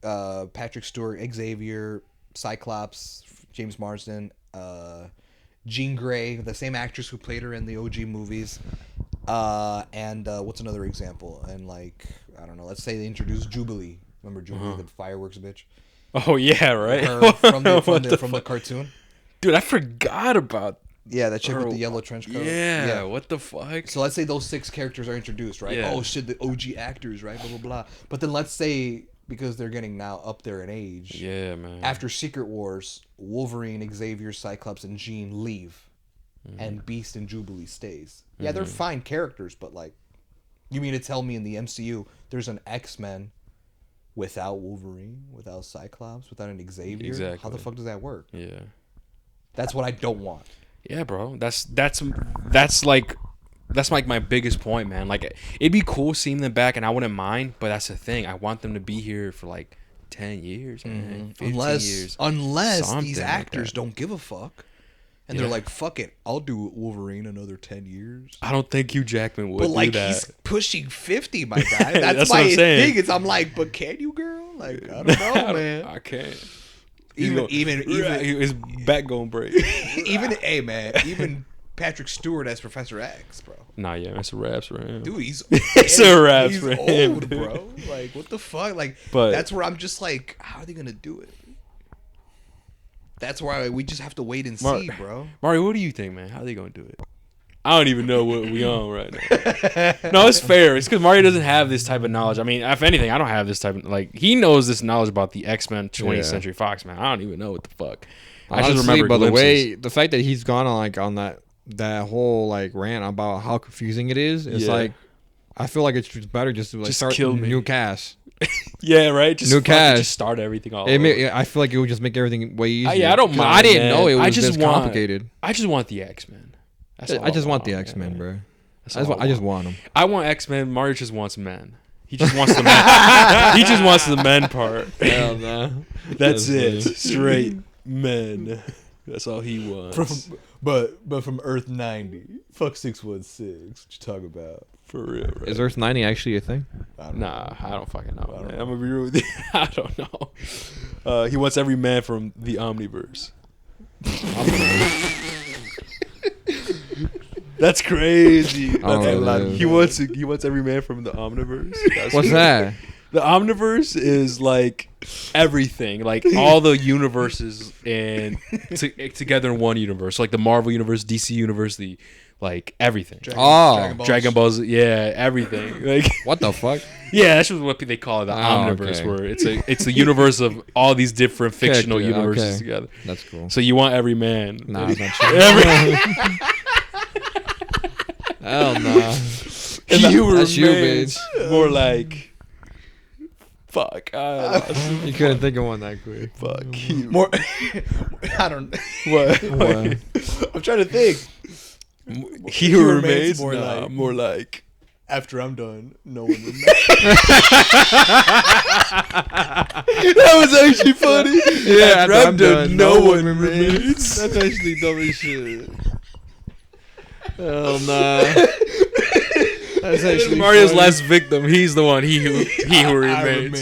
Speaker 2: Patrick Stewart, Xavier, Cyclops, James Marsden, Jean Grey, the same actress who played her in the OG movies. And what's another example? And like, I don't know, let's say they introduced Jubilee. Remember Jubilee, the fireworks bitch?
Speaker 1: Oh yeah, right.
Speaker 2: Her from the cartoon.
Speaker 1: Dude, I forgot about.
Speaker 2: Yeah, that chick with the yellow trench coat.
Speaker 1: Yeah, what the fuck?
Speaker 2: So let's say those 6 characters are introduced, right?
Speaker 1: Yeah.
Speaker 2: Oh shit, the OG actors, right? Blah blah blah. But then let's say, because they're getting now up there in age.
Speaker 1: Yeah, man.
Speaker 2: After Secret Wars, Wolverine, Xavier, Cyclops, and Jean leave, and Beast and Jubilee stays. Yeah, they're fine characters, but like, you mean to tell me in the MCU there's an X-Men without Wolverine, without Cyclops, without an Xavier?
Speaker 1: Exactly.
Speaker 2: How the fuck does that work?
Speaker 1: Yeah.
Speaker 2: That's what I don't want.
Speaker 1: Yeah, bro. That's like my biggest point, man. Like, it'd be cool seeing them back, and I wouldn't mind. But that's the thing. I want them to be here for like 10 years, man. 15 years.
Speaker 2: Unless these
Speaker 1: Something
Speaker 2: actors
Speaker 1: like
Speaker 2: don't give a fuck. And they're like, fuck it, I'll do Wolverine another 10 years.
Speaker 1: I don't think Hugh Jackman would
Speaker 2: but like,
Speaker 1: do that.
Speaker 2: he's pushing 50, my guy. That's
Speaker 1: That's
Speaker 2: my
Speaker 1: what I'm saying.
Speaker 2: thing. I'm like, but can you, girl? Like, I don't know, man.
Speaker 1: I can't.
Speaker 2: Even
Speaker 1: his back gonna break.
Speaker 2: even Patrick Stewart as Professor X, bro.
Speaker 1: Nah, yeah, that's a raps for him.
Speaker 2: Dude, he's
Speaker 1: a raps for him,
Speaker 2: old,
Speaker 1: dude.
Speaker 2: bro. Like, what the fuck? Like,
Speaker 1: But
Speaker 2: that's where I'm just like, how are they gonna do it? That's why we just have to wait and see, bro.
Speaker 1: Mario, what do you think, man? How are they gonna do it? I don't even know what we on right now. No, it's fair. It's because Mario doesn't have this type of knowledge. I mean, if anything, I don't have this type of, like, he knows this knowledge about the X-Men 20th Century Fox, man. I don't even know what the fuck. I just remember
Speaker 3: by
Speaker 1: glimpses.
Speaker 3: the fact that he's gone on that whole like rant about how confusing it is, it's like, I feel like it's just better just to like start
Speaker 1: kill me.
Speaker 3: new cast.
Speaker 1: Yeah, right. Just
Speaker 3: New cast.
Speaker 1: Just start everything all over.
Speaker 3: I feel like it would just make everything way easier.
Speaker 1: Yeah, I don't mind.
Speaker 3: I didn't know it was
Speaker 1: just
Speaker 3: this complicated.
Speaker 1: I just want the X-Men.
Speaker 3: I just want the X-Men, bro. I just want them.
Speaker 1: I want X-Men. Mario just wants men. He just wants the men. He just wants the men part.
Speaker 3: Hell no.
Speaker 1: That's it. Straight men. That's all he wants.
Speaker 2: But from Earth 90, fuck 616. What you talking about?
Speaker 1: For real, right?
Speaker 3: Is Earth 90 actually a thing?
Speaker 1: I don't fucking know. I'm gonna be real with you. I don't know. He wants every man from the Omniverse. That's crazy. He wants every man from the Omniverse.
Speaker 3: What's that?
Speaker 1: The Omniverse is like everything, like all the universes together in one universe, like the Marvel universe, DC universe, like everything. Dragon Balls, yeah, everything. Like
Speaker 3: what the fuck?
Speaker 1: Yeah, that's just what they call it, the Omniverse, where it's the universe of all these different fictional universes together.
Speaker 3: That's cool.
Speaker 1: So you want every man?
Speaker 3: Nah, that's not true. Hell no.
Speaker 1: That's you, bitch. More like. Fuck.
Speaker 3: You couldn't think of one that quick.
Speaker 1: Fuck.
Speaker 2: More. I don't.
Speaker 1: What?
Speaker 2: I'm trying to think.
Speaker 1: He who remains. More like.
Speaker 2: After I'm done, no one remains. That was actually funny.
Speaker 3: Yeah, after I'm done, no one remains.
Speaker 1: That's actually dumb as shit.
Speaker 3: Hell nah. That's actually
Speaker 1: Mario's
Speaker 3: funny.
Speaker 1: last victim. He's the one. He who remains.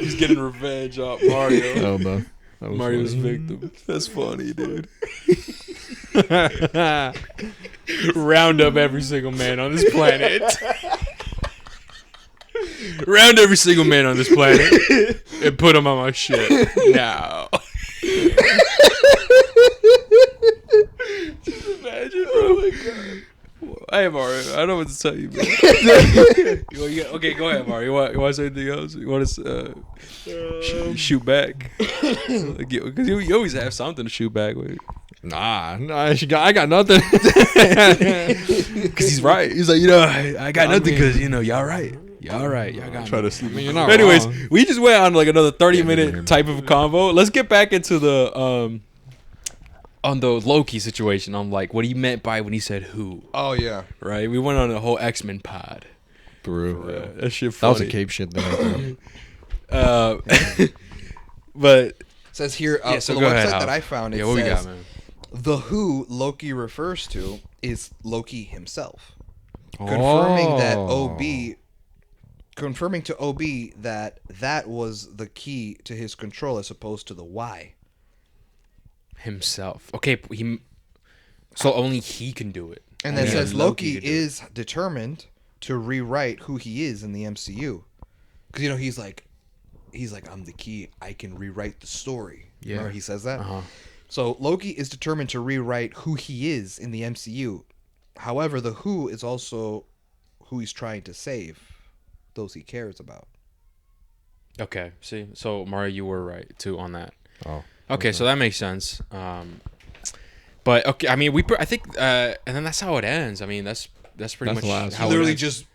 Speaker 1: He's getting revenge on Mario.
Speaker 3: Hell no.
Speaker 1: Mario's victim. That's funny, dude. Round up every single man on this planet. Round every single man on this planet and put him on my ship now. Just imagine, bro. Oh my god. Hey Mario, I don't know what to tell you, man. Okay, go ahead, Mario. You want to say anything else? You want to shoot back? Because you always have something to shoot back with.
Speaker 3: Nah, I got nothing.
Speaker 1: Because he's right. He's like, I got nothing because, y'all right. Y'all right. Y'all got
Speaker 2: try to sleep.
Speaker 3: You're not
Speaker 1: Anyways,
Speaker 3: wrong.
Speaker 1: we just went on like another 30-minute type of convo. Let's get back into the on the Loki situation. On like what he meant by when he said who.
Speaker 2: Oh yeah.
Speaker 1: Right. We went on a whole X-Men pod.
Speaker 3: For real.
Speaker 1: That shit
Speaker 3: That
Speaker 1: funny.
Speaker 3: was a cape shit thing.
Speaker 1: But
Speaker 2: it says here,
Speaker 1: so
Speaker 2: the
Speaker 1: go
Speaker 2: website
Speaker 1: ahead,
Speaker 2: that
Speaker 1: Hal.
Speaker 2: I found, it
Speaker 1: what we got,
Speaker 2: says
Speaker 1: man?
Speaker 2: the who Loki refers to is Loki himself, confirming that OB confirming to OB that was the key to his control as opposed to the why.
Speaker 1: Himself. Okay, so only he can do it.
Speaker 2: And then says Loki is determined to rewrite who he is in the MCU. Because, he's like, I'm the key. I can rewrite the story. Yeah. Remember he says that? Uh-huh. So Loki is determined to rewrite who he is in the MCU. However, the who is also who he's trying to save, those he cares about. Okay,
Speaker 1: see? So, Mario, you were right, too, on that. Oh. Okay, so that makes sense. But, okay, I mean, I think, and then that's how it ends. I mean, that's pretty much how
Speaker 2: he literally just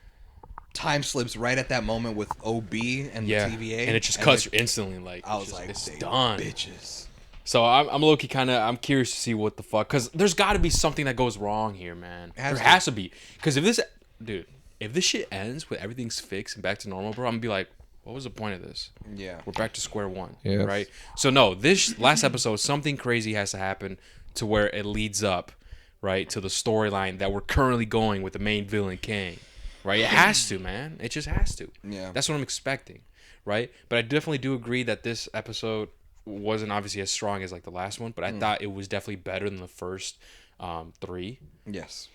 Speaker 2: time slips right at that moment with OB and the TVA.
Speaker 1: And it just cuts instantly. Like,
Speaker 2: I was like,
Speaker 1: it's done.
Speaker 2: Bitches.
Speaker 1: So I'm low-key I'm curious to see what the fuck, because there's got to be something that goes wrong here, man. There has to be. Because if this shit ends with everything's fixed and back to normal, bro, I'm going to be like, what was the point of this?
Speaker 2: Yeah.
Speaker 1: We're back to square one, right? So, no, this last episode, something crazy has to happen to where it leads up, right, to the storyline that we're currently going with the main villain, Kang, right? It has to, man. It just has to.
Speaker 2: Yeah.
Speaker 1: That's what I'm expecting, right? But I definitely do agree that this episode wasn't obviously as strong as, like, the last one, but I thought it was definitely better than the first 3.
Speaker 2: Yes.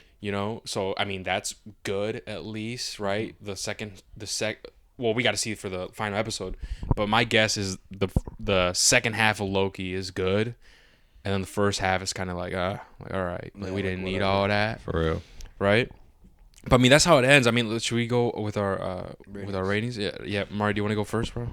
Speaker 1: So, I mean, that's good at least, right? Well, we got to see it for the final episode, but my guess is the second half of Loki is good, and then the first half is kind of like all right, we didn't need all that
Speaker 3: for real,
Speaker 1: right? But I mean, that's how it ends. I mean, should we go with our ratings? Yeah. Mario, do you want to go first, bro?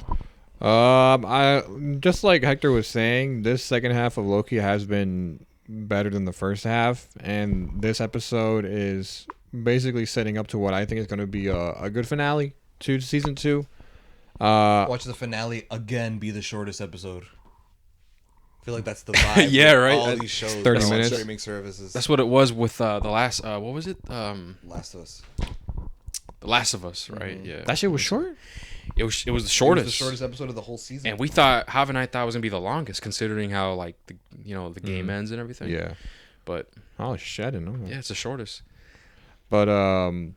Speaker 3: I just like Hector was saying, this second half of Loki has been better than the first half, and this episode is basically setting up to what I think is going to be a good finale to season 2.
Speaker 2: Watch the finale again be the shortest episode. I feel like that's the vibe.
Speaker 1: Yeah, right.
Speaker 2: All these shows,
Speaker 3: 30 minutes.
Speaker 2: Streaming services.
Speaker 1: That's what it was with the last. What was it?
Speaker 2: Last of Us.
Speaker 1: The Last of Us, right? Mm-hmm. Yeah.
Speaker 3: That shit was short.
Speaker 1: It was the shortest.
Speaker 2: It was the shortest episode of the whole season.
Speaker 1: And we thought Hav and I thought it was gonna be the longest, considering how like the game ends and everything.
Speaker 3: Yeah.
Speaker 1: But
Speaker 3: shit, I didn't know that.
Speaker 1: Yeah, it's the shortest.
Speaker 3: But I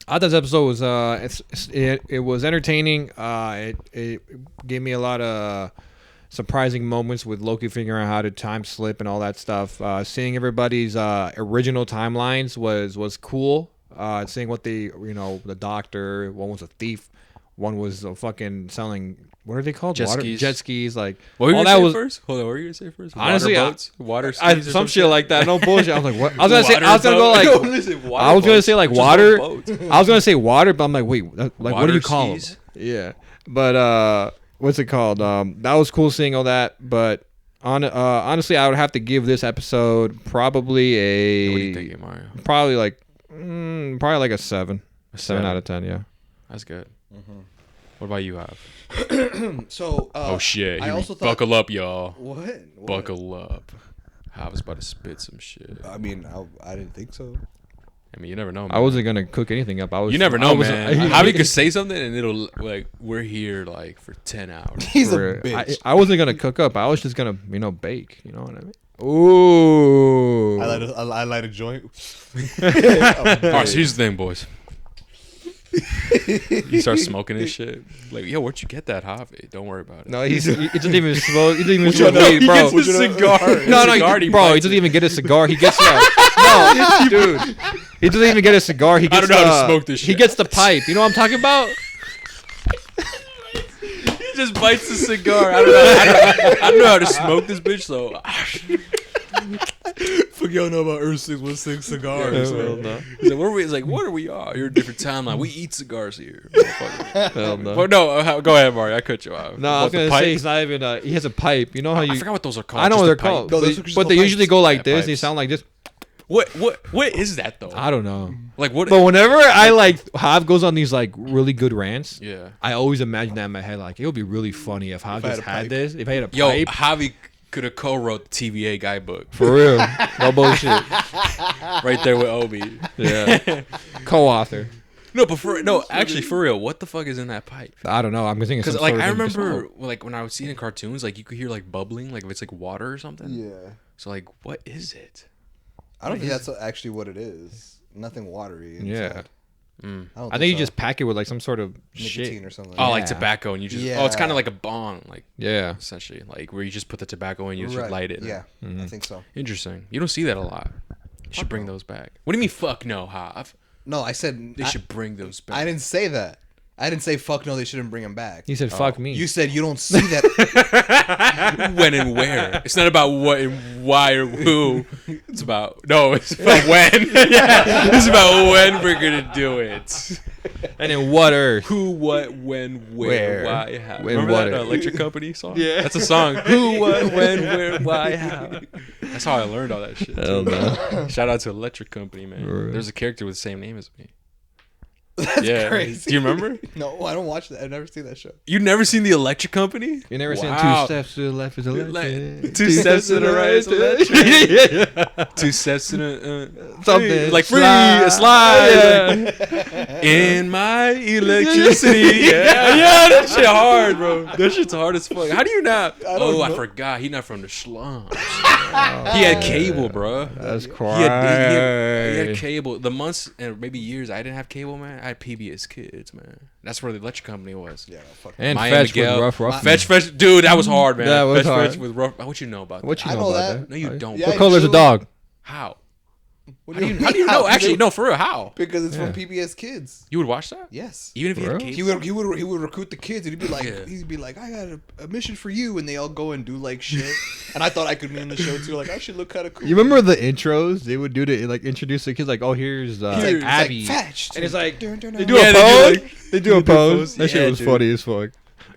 Speaker 3: thought this episode was it was entertaining. It gave me a lot of surprising moments with Loki figuring out how to time slip and all that stuff. Seeing everybody's original timelines was cool. Seeing what the doctor, one was a thief, one was fucking selling. What are they called? Jet skis. Like
Speaker 1: what were you gonna say first? Hold on, what were you gonna say first?
Speaker 3: Honestly,
Speaker 1: water skis
Speaker 3: some shit like that. No bullshit. I was like, what? I was gonna say like water. I was gonna say water, but I'm like, wait, what do you call them? Yeah, but what's it called? That was cool seeing all that, but honestly, I would have to give this episode probably a.
Speaker 1: What do you think, Mario?
Speaker 3: Probably like a 7. A 7 out of 10. Yeah,
Speaker 1: that's good. Mm-hmm. What about you, Av?
Speaker 2: So
Speaker 1: oh shit!
Speaker 2: I also thought,
Speaker 1: buckle up, y'all.
Speaker 2: What?
Speaker 1: Buckle up. I was about to spit some shit.
Speaker 2: I mean, I didn't think so.
Speaker 1: I mean, you never know, man.
Speaker 3: I wasn't gonna cook anything up.
Speaker 1: You never know, man. How you could say something and it'll like we're here like for 10 hours.
Speaker 2: He's a bitch.
Speaker 3: I wasn't gonna cook up. I was just gonna bake. You know what I mean? Ooh.
Speaker 2: I light a joint.
Speaker 1: All right, so here's the thing, boys. You start smoking this shit. Like, yo, where'd you get that, Javi? Don't worry about it.
Speaker 3: No, he doesn't even smoke. He doesn't even smoke weed, bro.
Speaker 1: He gets a cigar.
Speaker 3: Bro, he doesn't even get a cigar. He gets no, dude. He doesn't even get a cigar. He gets
Speaker 1: I don't know how to smoke this shit.
Speaker 3: He gets the pipe. You know what I'm talking about?
Speaker 1: He just bites the cigar. I don't know how to smoke this bitch, so.
Speaker 2: Fuck y'all know about Earth 616 cigars.
Speaker 1: No. He's like, where are we? What are we? You're a different timeline. We eat cigars here.
Speaker 3: Hell no.
Speaker 1: But no, go ahead, Mario. I cut you off.
Speaker 3: No, I was gonna say he's not even. He has a pipe. You know how you?
Speaker 1: I forgot what those are called.
Speaker 3: I know what they're called. No, but they usually go like this. They sound like this.
Speaker 1: What is that though?
Speaker 3: I don't know.
Speaker 1: Like what?
Speaker 3: But whenever I Hav goes on these like really good rants,
Speaker 1: yeah,
Speaker 3: I always imagine that in my head. Like it would be really funny if Hav just had this. If I had a pipe.
Speaker 1: Yo, Javi could have co-wrote the TVA guidebook.
Speaker 3: For real. No bullshit.
Speaker 1: Right there with Obi.
Speaker 3: Yeah. Co-author.
Speaker 1: No, but actually, for real, what the fuck is in that pipe?
Speaker 3: I don't know. I'm thinking
Speaker 1: because like I remember like when I was seeing in cartoons, like you could hear like bubbling, like if it's like water or something.
Speaker 2: Yeah.
Speaker 1: So like, what is it?
Speaker 2: I don't think that's actually what it is. Nothing watery inside.
Speaker 3: Yeah. I think you just pack it with like some sort of
Speaker 2: nicotine
Speaker 3: shit
Speaker 2: or something.
Speaker 1: Oh, like tobacco, and you just it's kind of like a bong, like essentially, like where you just put the tobacco and you just light it.
Speaker 2: Yeah, I think so.
Speaker 1: Interesting. You don't see that a lot. You should bring those back. What do you mean? Fuck no, Hav.
Speaker 2: No, I said
Speaker 1: they should bring those back.
Speaker 2: I didn't say that. I didn't say fuck no, they shouldn't bring them back.
Speaker 3: You said fuck me.
Speaker 2: You said you don't see that.
Speaker 1: When and where. It's not about what and why or who. It's about it's about when. It's about when we're gonna do it.
Speaker 3: And in what earth?
Speaker 1: Who, what, when, where, why, how. Remember
Speaker 3: what
Speaker 1: that Electric Company song?
Speaker 3: Yeah.
Speaker 1: That's a song. Who, what, when, where, why, how. That's how I learned all that shit.
Speaker 3: Hell no.
Speaker 1: Shout out to Electric Company, man.
Speaker 3: Right.
Speaker 1: There's a character with the same name as me.
Speaker 2: That's crazy.
Speaker 1: Do you remember?
Speaker 2: No, I don't watch that. I've never seen that show.
Speaker 1: You never seen the Electric Company?
Speaker 3: You never seen 2 steps to the left is electric.
Speaker 1: 2 steps to the right is electric. 2 steps to the
Speaker 3: something
Speaker 1: like free
Speaker 3: slide.
Speaker 1: slide. In my electricity. Yeah, that shit hard, bro. That shit's hard as fuck. How do you not? I forgot. He not from the slums. He had cable, bro.
Speaker 3: That's
Speaker 1: He
Speaker 3: quiet.
Speaker 1: had cable. The months and maybe years I didn't have cable, man. I had PBS Kids, man. That's where the Electric Company was.
Speaker 2: Yeah, fuck.
Speaker 3: And
Speaker 1: Miami
Speaker 3: Fetch
Speaker 1: Miguel.
Speaker 3: with Rough.
Speaker 1: Fetch, dude, that was hard, man.
Speaker 3: That was
Speaker 1: Fetch
Speaker 3: hard.
Speaker 1: with Rough. What you know about that?
Speaker 3: What you
Speaker 2: I
Speaker 3: know
Speaker 2: know
Speaker 3: about
Speaker 2: that.
Speaker 3: that?
Speaker 1: No, you don't.
Speaker 2: Yeah,
Speaker 3: What color's a dog?
Speaker 1: How?
Speaker 2: What
Speaker 1: How do you know? Actually, no, for real. How?
Speaker 2: Because it's from PBS Kids.
Speaker 1: You would watch that?
Speaker 2: Yes.
Speaker 1: Even if you had
Speaker 3: For
Speaker 1: cable?
Speaker 2: He would recruit the kids and he'd be like I got a mission for you, and they all go and do like shit. And I thought I could be in the show too. Like I should look kind of cool.
Speaker 3: You remember the intros they would do to like introduce the kids? Like, oh, here's
Speaker 2: He's
Speaker 3: Abby.
Speaker 2: fetched.
Speaker 3: And it's like
Speaker 2: Dun, dun, dun.
Speaker 3: they do
Speaker 1: Yeah,
Speaker 3: a
Speaker 1: they do,
Speaker 3: pose.
Speaker 1: like-
Speaker 3: They do a pose. That
Speaker 1: Yeah,
Speaker 3: shit was
Speaker 1: dude.
Speaker 3: funny as fuck.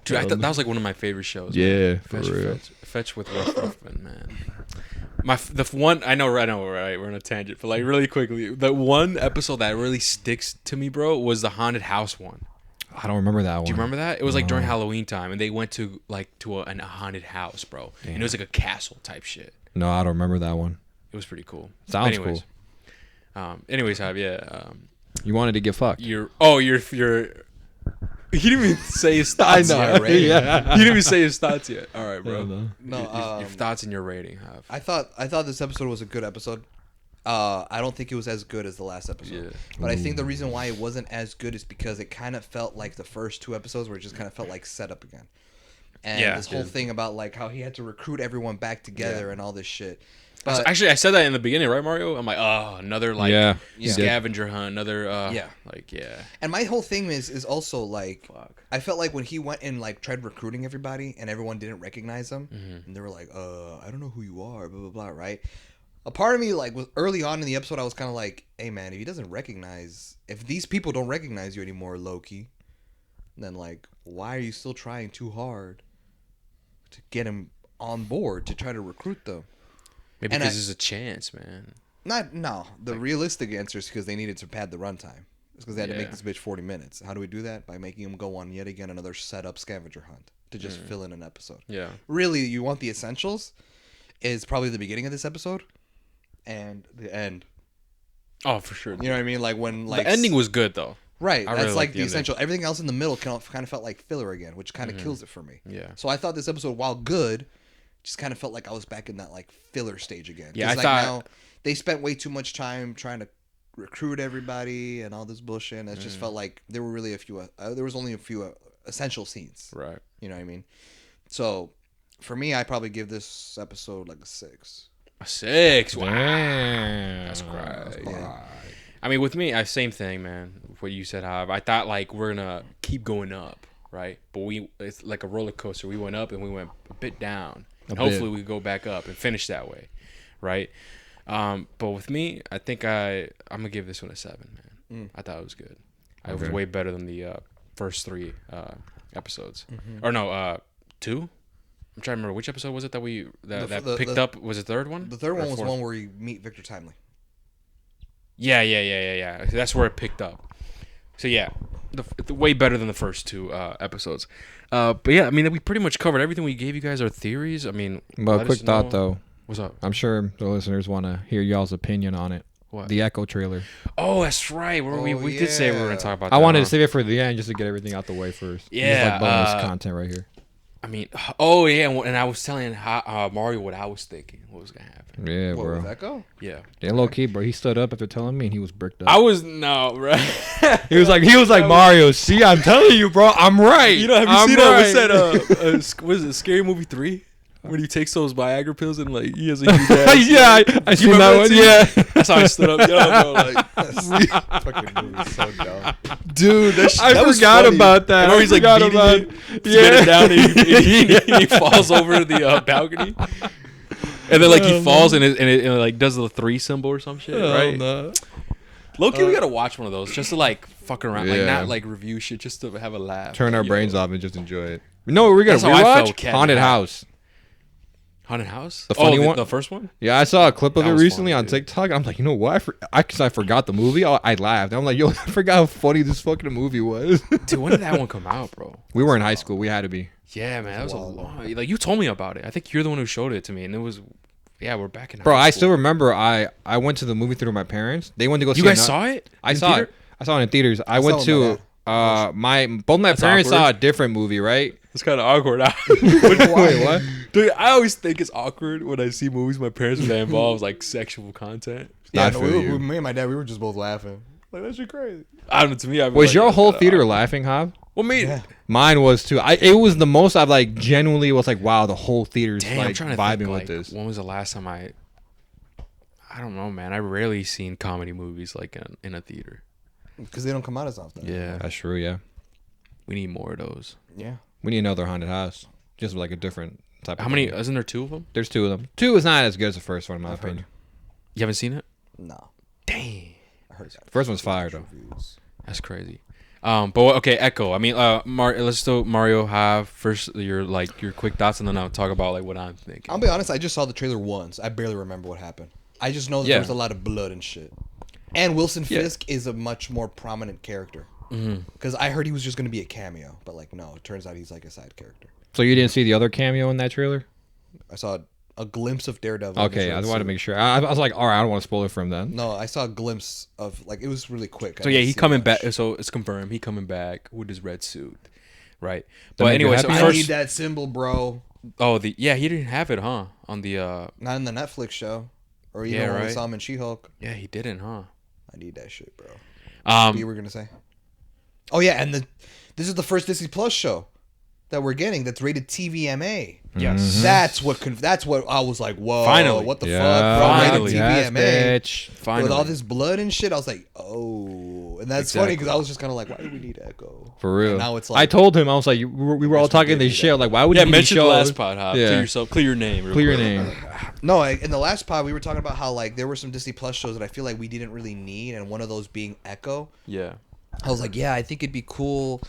Speaker 1: Dude, I thought that was like one of my favorite shows.
Speaker 3: Yeah,
Speaker 1: man.
Speaker 3: for real.
Speaker 1: Fetch with Rough Ruffman, man. The one I know, right? We're on a tangent, but like really quickly, the one episode that really sticks to me, bro, was the haunted house one.
Speaker 3: I don't remember that one.
Speaker 1: Do you remember that? It was like during Halloween time, and they went to like to a haunted house, bro. And it was like a castle type shit.
Speaker 3: No, I don't remember that one.
Speaker 1: It was pretty cool.
Speaker 3: Sounds
Speaker 1: cool. Anyways, Jav,
Speaker 3: You wanted to get fucked.
Speaker 1: you're. He didn't even say his thoughts yet.
Speaker 2: rating.
Speaker 3: Yeah.
Speaker 1: He didn't even say his thoughts yet. All right, bro.
Speaker 2: No,
Speaker 1: Your thoughts and your rating, Jav.
Speaker 2: I thought this episode was a good episode. I don't think it was as good as the last episode.
Speaker 1: Yeah.
Speaker 2: But I think the reason why it wasn't as good is because it kind of felt like the first 2 episodes where it just kind of felt like setup again. And
Speaker 1: Yeah,
Speaker 2: this whole thing about like how he had to recruit everyone back together and all this shit. But
Speaker 1: Actually, I said that in the beginning, right, Mario? I'm like, another like
Speaker 3: Yeah.
Speaker 1: scavenger hunt, another
Speaker 2: and my whole thing is also like
Speaker 1: Fuck.
Speaker 2: I felt like when he went and like tried recruiting everybody and everyone didn't recognize him
Speaker 1: Mm-hmm.
Speaker 2: and they were like, I don't know who you are, blah blah blah, right? A part of me like was early on in the episode I was kind of like, hey man, if these people don't recognize you anymore, Loki, then like why are you still trying too hard to get him on board to try to recruit them?
Speaker 1: Maybe
Speaker 2: And
Speaker 1: because there's a chance, man.
Speaker 2: The realistic answer is because they needed to pad the runtime. It's because they had to make
Speaker 1: Yeah.
Speaker 2: this bitch 40 minutes. How do we do that? By making him go on yet again another setup scavenger hunt to just fill in an episode.
Speaker 1: Yeah.
Speaker 2: Really, you want the essentials is probably the beginning of this episode and the end.
Speaker 1: Oh, for sure.
Speaker 2: You know what I mean? Like when like
Speaker 1: The ending was good though.
Speaker 2: right.
Speaker 1: I
Speaker 2: That's
Speaker 1: really
Speaker 2: like
Speaker 1: liked
Speaker 2: the
Speaker 1: the ending.
Speaker 2: essential. Everything else in the middle kind of felt like filler again, which kind of kills it for me.
Speaker 1: Yeah.
Speaker 2: So I thought this episode, while good, just kind of felt like I was back in that like filler stage again.
Speaker 1: Yeah,
Speaker 2: 'Cause,
Speaker 1: I
Speaker 2: like,
Speaker 1: thought-
Speaker 2: now they spent way too much time trying to recruit everybody and all this bullshit. And it just felt like there were really there was only a few essential scenes.
Speaker 1: Right.
Speaker 2: You know what I mean? So for me, I probably give this episode like a 6.
Speaker 1: A 6. Wow.
Speaker 3: Damn.
Speaker 1: That's crazy.
Speaker 2: Yeah.
Speaker 1: I mean, with me, same thing, man. What you said, Jav. I thought like we're gonna keep going up, right? But it's like a roller coaster. We went up and we went a bit down. And hopefully we go back up and finish that way, right? But with me, I think I'm gonna give this one a 7, man. I thought it was good. It was way better than the first 3 episodes, or no, 2. I'm trying to remember which episode was it that we picked up. Was it the third one?
Speaker 2: The third
Speaker 1: Or
Speaker 2: one was
Speaker 1: fourth?
Speaker 2: one where you meet Victor Timely.
Speaker 1: Yeah. That's where it picked up. So yeah, the way better than the first 2 episodes. But yeah, I mean, we pretty much covered everything. We gave you guys our theories. I mean,
Speaker 3: But
Speaker 1: let
Speaker 3: quick
Speaker 1: us
Speaker 3: thought
Speaker 1: know.
Speaker 3: though.
Speaker 1: What's up?
Speaker 3: I'm sure the listeners want to hear y'all's opinion on it.
Speaker 1: What?
Speaker 3: The Echo trailer.
Speaker 1: Oh, that's right. We did say we were gonna talk about that.
Speaker 3: I wanted
Speaker 1: huh?
Speaker 3: to save it for the end just to get everything out the way first.
Speaker 1: Yeah,
Speaker 3: Just like bonus content right here.
Speaker 1: I mean, oh yeah, and I was telling Mario what I was thinking, what was gonna happen.
Speaker 3: Yeah,
Speaker 2: What,
Speaker 3: bro.
Speaker 2: with Echo?
Speaker 1: Yeah.
Speaker 3: Yeah, low key, bro. He stood up after telling me, and he was bricked up.
Speaker 1: I was right.
Speaker 3: He was like Mario. See, I'm telling you, bro. I'm right.
Speaker 1: You know, have you
Speaker 3: I'm
Speaker 1: seen
Speaker 3: right.
Speaker 1: that? What's that? What is it? Scary Movie 3? When he takes those Viagra pills and like he has a huge ass.
Speaker 3: Yeah, I
Speaker 1: You
Speaker 3: seen
Speaker 1: remember
Speaker 3: that one.
Speaker 1: too?
Speaker 3: Yeah.
Speaker 1: That's how I stood up. Yeah, bro, like,
Speaker 2: Fucking movie is so dumb.
Speaker 1: dude,
Speaker 3: I
Speaker 1: was
Speaker 3: forgot
Speaker 1: funny.
Speaker 3: about that.
Speaker 1: Remember he's like
Speaker 3: forgot
Speaker 1: beating
Speaker 3: about
Speaker 1: it, spinning down, and he falls over the balcony, and then like he falls and it like does the 3 symbol or some shit, right?
Speaker 3: No.
Speaker 1: Loki, we gotta watch one of those just to like fuck around, like
Speaker 3: Yeah.
Speaker 1: not like review shit, just to have a laugh.
Speaker 3: Turn our
Speaker 1: Yo.
Speaker 3: brains off and just enjoy it. You know what we're gonna
Speaker 1: That's how I felt
Speaker 3: rewatch?
Speaker 1: with Cat in
Speaker 3: Haunted
Speaker 1: the Hat.
Speaker 3: House.
Speaker 1: Haunted House,
Speaker 3: The funny
Speaker 1: the
Speaker 3: one?
Speaker 1: the first one.
Speaker 3: Yeah, I saw a clip of
Speaker 1: That
Speaker 3: it
Speaker 1: was
Speaker 3: recently
Speaker 1: funny,
Speaker 3: on
Speaker 1: dude.
Speaker 3: TikTok. I'm like, you know what? Because I forgot the movie. I laughed. I'm like, yo, I forgot how funny this fucking movie was.
Speaker 1: Dude, when did that one come out, bro?
Speaker 3: We were in high school. We had to be.
Speaker 1: Yeah, man, that was a
Speaker 2: Wow.
Speaker 1: long. Like you told me about it. I think you're the one who showed it to me, and it was, yeah, we're back in.
Speaker 3: Bro,
Speaker 1: high
Speaker 3: I
Speaker 1: school.
Speaker 3: still remember. I went to the movie theater with my parents. They went to go see.
Speaker 1: You guys saw it?
Speaker 3: I
Speaker 1: in
Speaker 3: saw
Speaker 1: theater?
Speaker 3: it. I saw it in theaters. I
Speaker 2: saw
Speaker 3: went
Speaker 2: it
Speaker 3: to
Speaker 2: with
Speaker 3: both my
Speaker 1: That's
Speaker 3: parents saw a
Speaker 1: awkward.
Speaker 3: different movie, right?
Speaker 1: It's kind of awkward.
Speaker 3: Wait, what?
Speaker 1: Dude, I always think it's awkward when I see movies my parents that involves like sexual content.
Speaker 2: Yeah,
Speaker 3: Not
Speaker 2: no,
Speaker 3: for you.
Speaker 2: me and my dad, we were just both laughing. Like, that shit crazy.
Speaker 1: I don't know. To me, I
Speaker 3: Was your whole theater laughing, Hob?
Speaker 1: Well, me.
Speaker 2: Yeah.
Speaker 3: Mine was too. It was the most I've like genuinely was like, wow, the whole theater's
Speaker 1: Damn, I'm
Speaker 3: like
Speaker 1: trying to
Speaker 3: vibing
Speaker 1: think,
Speaker 3: with
Speaker 1: like,
Speaker 3: this.
Speaker 1: when was the last time I don't know, man. I rarely seen comedy movies like in a theater.
Speaker 2: Because they don't come out as often.
Speaker 1: Yeah,
Speaker 3: That's true. Yeah,
Speaker 1: we need more of those.
Speaker 2: Yeah.
Speaker 3: we need another haunted house, just like a different type.
Speaker 1: How
Speaker 3: of
Speaker 1: many?
Speaker 3: movie.
Speaker 1: Isn't there 2 of them?
Speaker 3: There's 2 of them. 2 is not as good as the first one, in my
Speaker 2: I've heard.
Speaker 3: opinion.
Speaker 1: You haven't seen it?
Speaker 2: No.
Speaker 1: Dang,
Speaker 2: I heard that.
Speaker 3: First one's fire though.
Speaker 2: Reviews.
Speaker 1: that's crazy. But okay, Echo. I mean, let's do Mario. Have first your quick thoughts, and then I'll talk about like what I'm thinking.
Speaker 2: I'll be honest, I just saw the trailer once. I barely remember what happened. I just know that
Speaker 1: Yeah.
Speaker 2: there was a lot of blood and shit. And Wilson
Speaker 1: Yeah.
Speaker 2: Fisk is a much more prominent character.
Speaker 1: Mhm.
Speaker 2: Because I heard he was just going to be a cameo. But, like, no, it turns out he's, like, a side character.
Speaker 3: So you didn't see the other cameo in that trailer?
Speaker 2: I saw a glimpse of Daredevil. in his
Speaker 3: Okay, I
Speaker 2: red
Speaker 3: wanted to
Speaker 2: suit.
Speaker 3: make sure. I was like, all right, I don't want to spoil it for him then.
Speaker 2: No, I saw a glimpse of, like, it was really quick.
Speaker 1: So
Speaker 2: I
Speaker 1: yeah,
Speaker 2: didn't
Speaker 1: he
Speaker 2: see
Speaker 1: coming
Speaker 2: much.
Speaker 1: back. So it's confirmed. He coming back with his red suit, right?
Speaker 3: That
Speaker 1: But
Speaker 3: make you
Speaker 1: anyway, so
Speaker 3: happy?
Speaker 2: I
Speaker 1: first,
Speaker 2: need that symbol, bro.
Speaker 1: he didn't have it, huh? On the
Speaker 2: Not in the Netflix show. Or even
Speaker 1: Yeah,
Speaker 2: when we
Speaker 1: right.
Speaker 2: saw him in She-Hulk.
Speaker 1: yeah, he didn't, huh?
Speaker 2: I need that shit, bro.
Speaker 1: Um,
Speaker 2: What you were going to say? Oh, yeah, and this is the first Disney Plus show that we're getting that's rated TVMA.
Speaker 1: yes,
Speaker 2: That's what I was like, whoa,
Speaker 1: Finally.
Speaker 2: what the
Speaker 3: Yeah,
Speaker 2: fuck, bro?
Speaker 1: finally.
Speaker 2: Rated
Speaker 3: Yes,
Speaker 2: TVMA.
Speaker 3: bitch.
Speaker 1: finally.
Speaker 2: With all this blood and shit, I was like, oh, and that's funny
Speaker 1: Exactly.
Speaker 2: because I was just kind of like, why do we need Echo?
Speaker 3: For real.
Speaker 2: And now it's like,
Speaker 3: I told him, I was like, we were all
Speaker 2: Yes, we
Speaker 3: talking
Speaker 2: did
Speaker 3: this
Speaker 2: do
Speaker 3: shit.
Speaker 2: that.
Speaker 3: Like, why would
Speaker 1: yeah,
Speaker 3: you
Speaker 1: mention the
Speaker 3: show?
Speaker 1: last pod, huh?
Speaker 3: Yeah.
Speaker 1: Clear your name. real
Speaker 3: Clear your
Speaker 1: quick.
Speaker 3: name.
Speaker 2: no, in the last pod we were talking about how like there were some Disney Plus shows that I feel like we didn't really need, and one of those being Echo.
Speaker 1: Yeah,
Speaker 2: I was like, yeah, I think it'd be cool,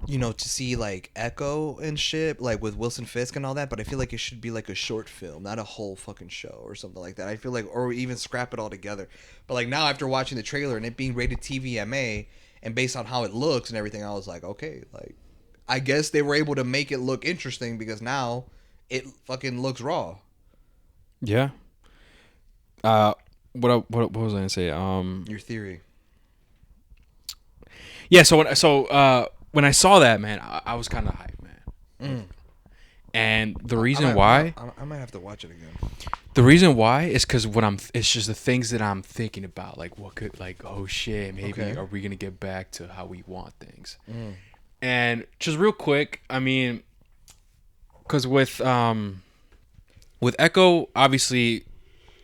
Speaker 2: to see like Echo and shit, like with Wilson Fisk and all that. But I feel like it should be like a short film, not a whole fucking show or something like that. I feel like, or even scrap it all together. But like now, after watching the trailer and it being rated TVMA, and based on how it looks and everything, I was like, okay, like I guess they were able to make it look interesting because now it fucking looks raw.
Speaker 1: yeah. What was I gonna say?
Speaker 2: Your theory.
Speaker 1: Yeah. So when I saw that, man, I was kind of hyped, man. And the reason why.
Speaker 2: I might have to watch it again.
Speaker 1: The reason why is because it's just the things that I'm thinking about, like what could, like, oh shit, maybe
Speaker 2: Okay.
Speaker 1: are we gonna get back to how we want things? And just real quick, I mean, because with Echo, obviously,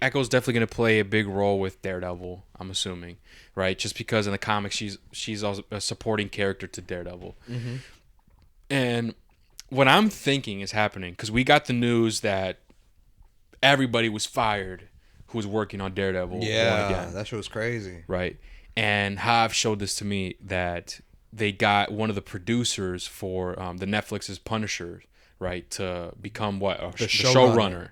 Speaker 1: Echo's definitely gonna play a big role with Daredevil. I'm assuming, right? Just because in the comics she's also a supporting character to Daredevil, and what I'm thinking is happening because we got the news that everybody was fired who was working on Daredevil. Born Again,
Speaker 2: that shit was crazy.
Speaker 1: right? And Hav showed this to me that they got one of the producers for the Netflix's Punisher, right, to become the showrunner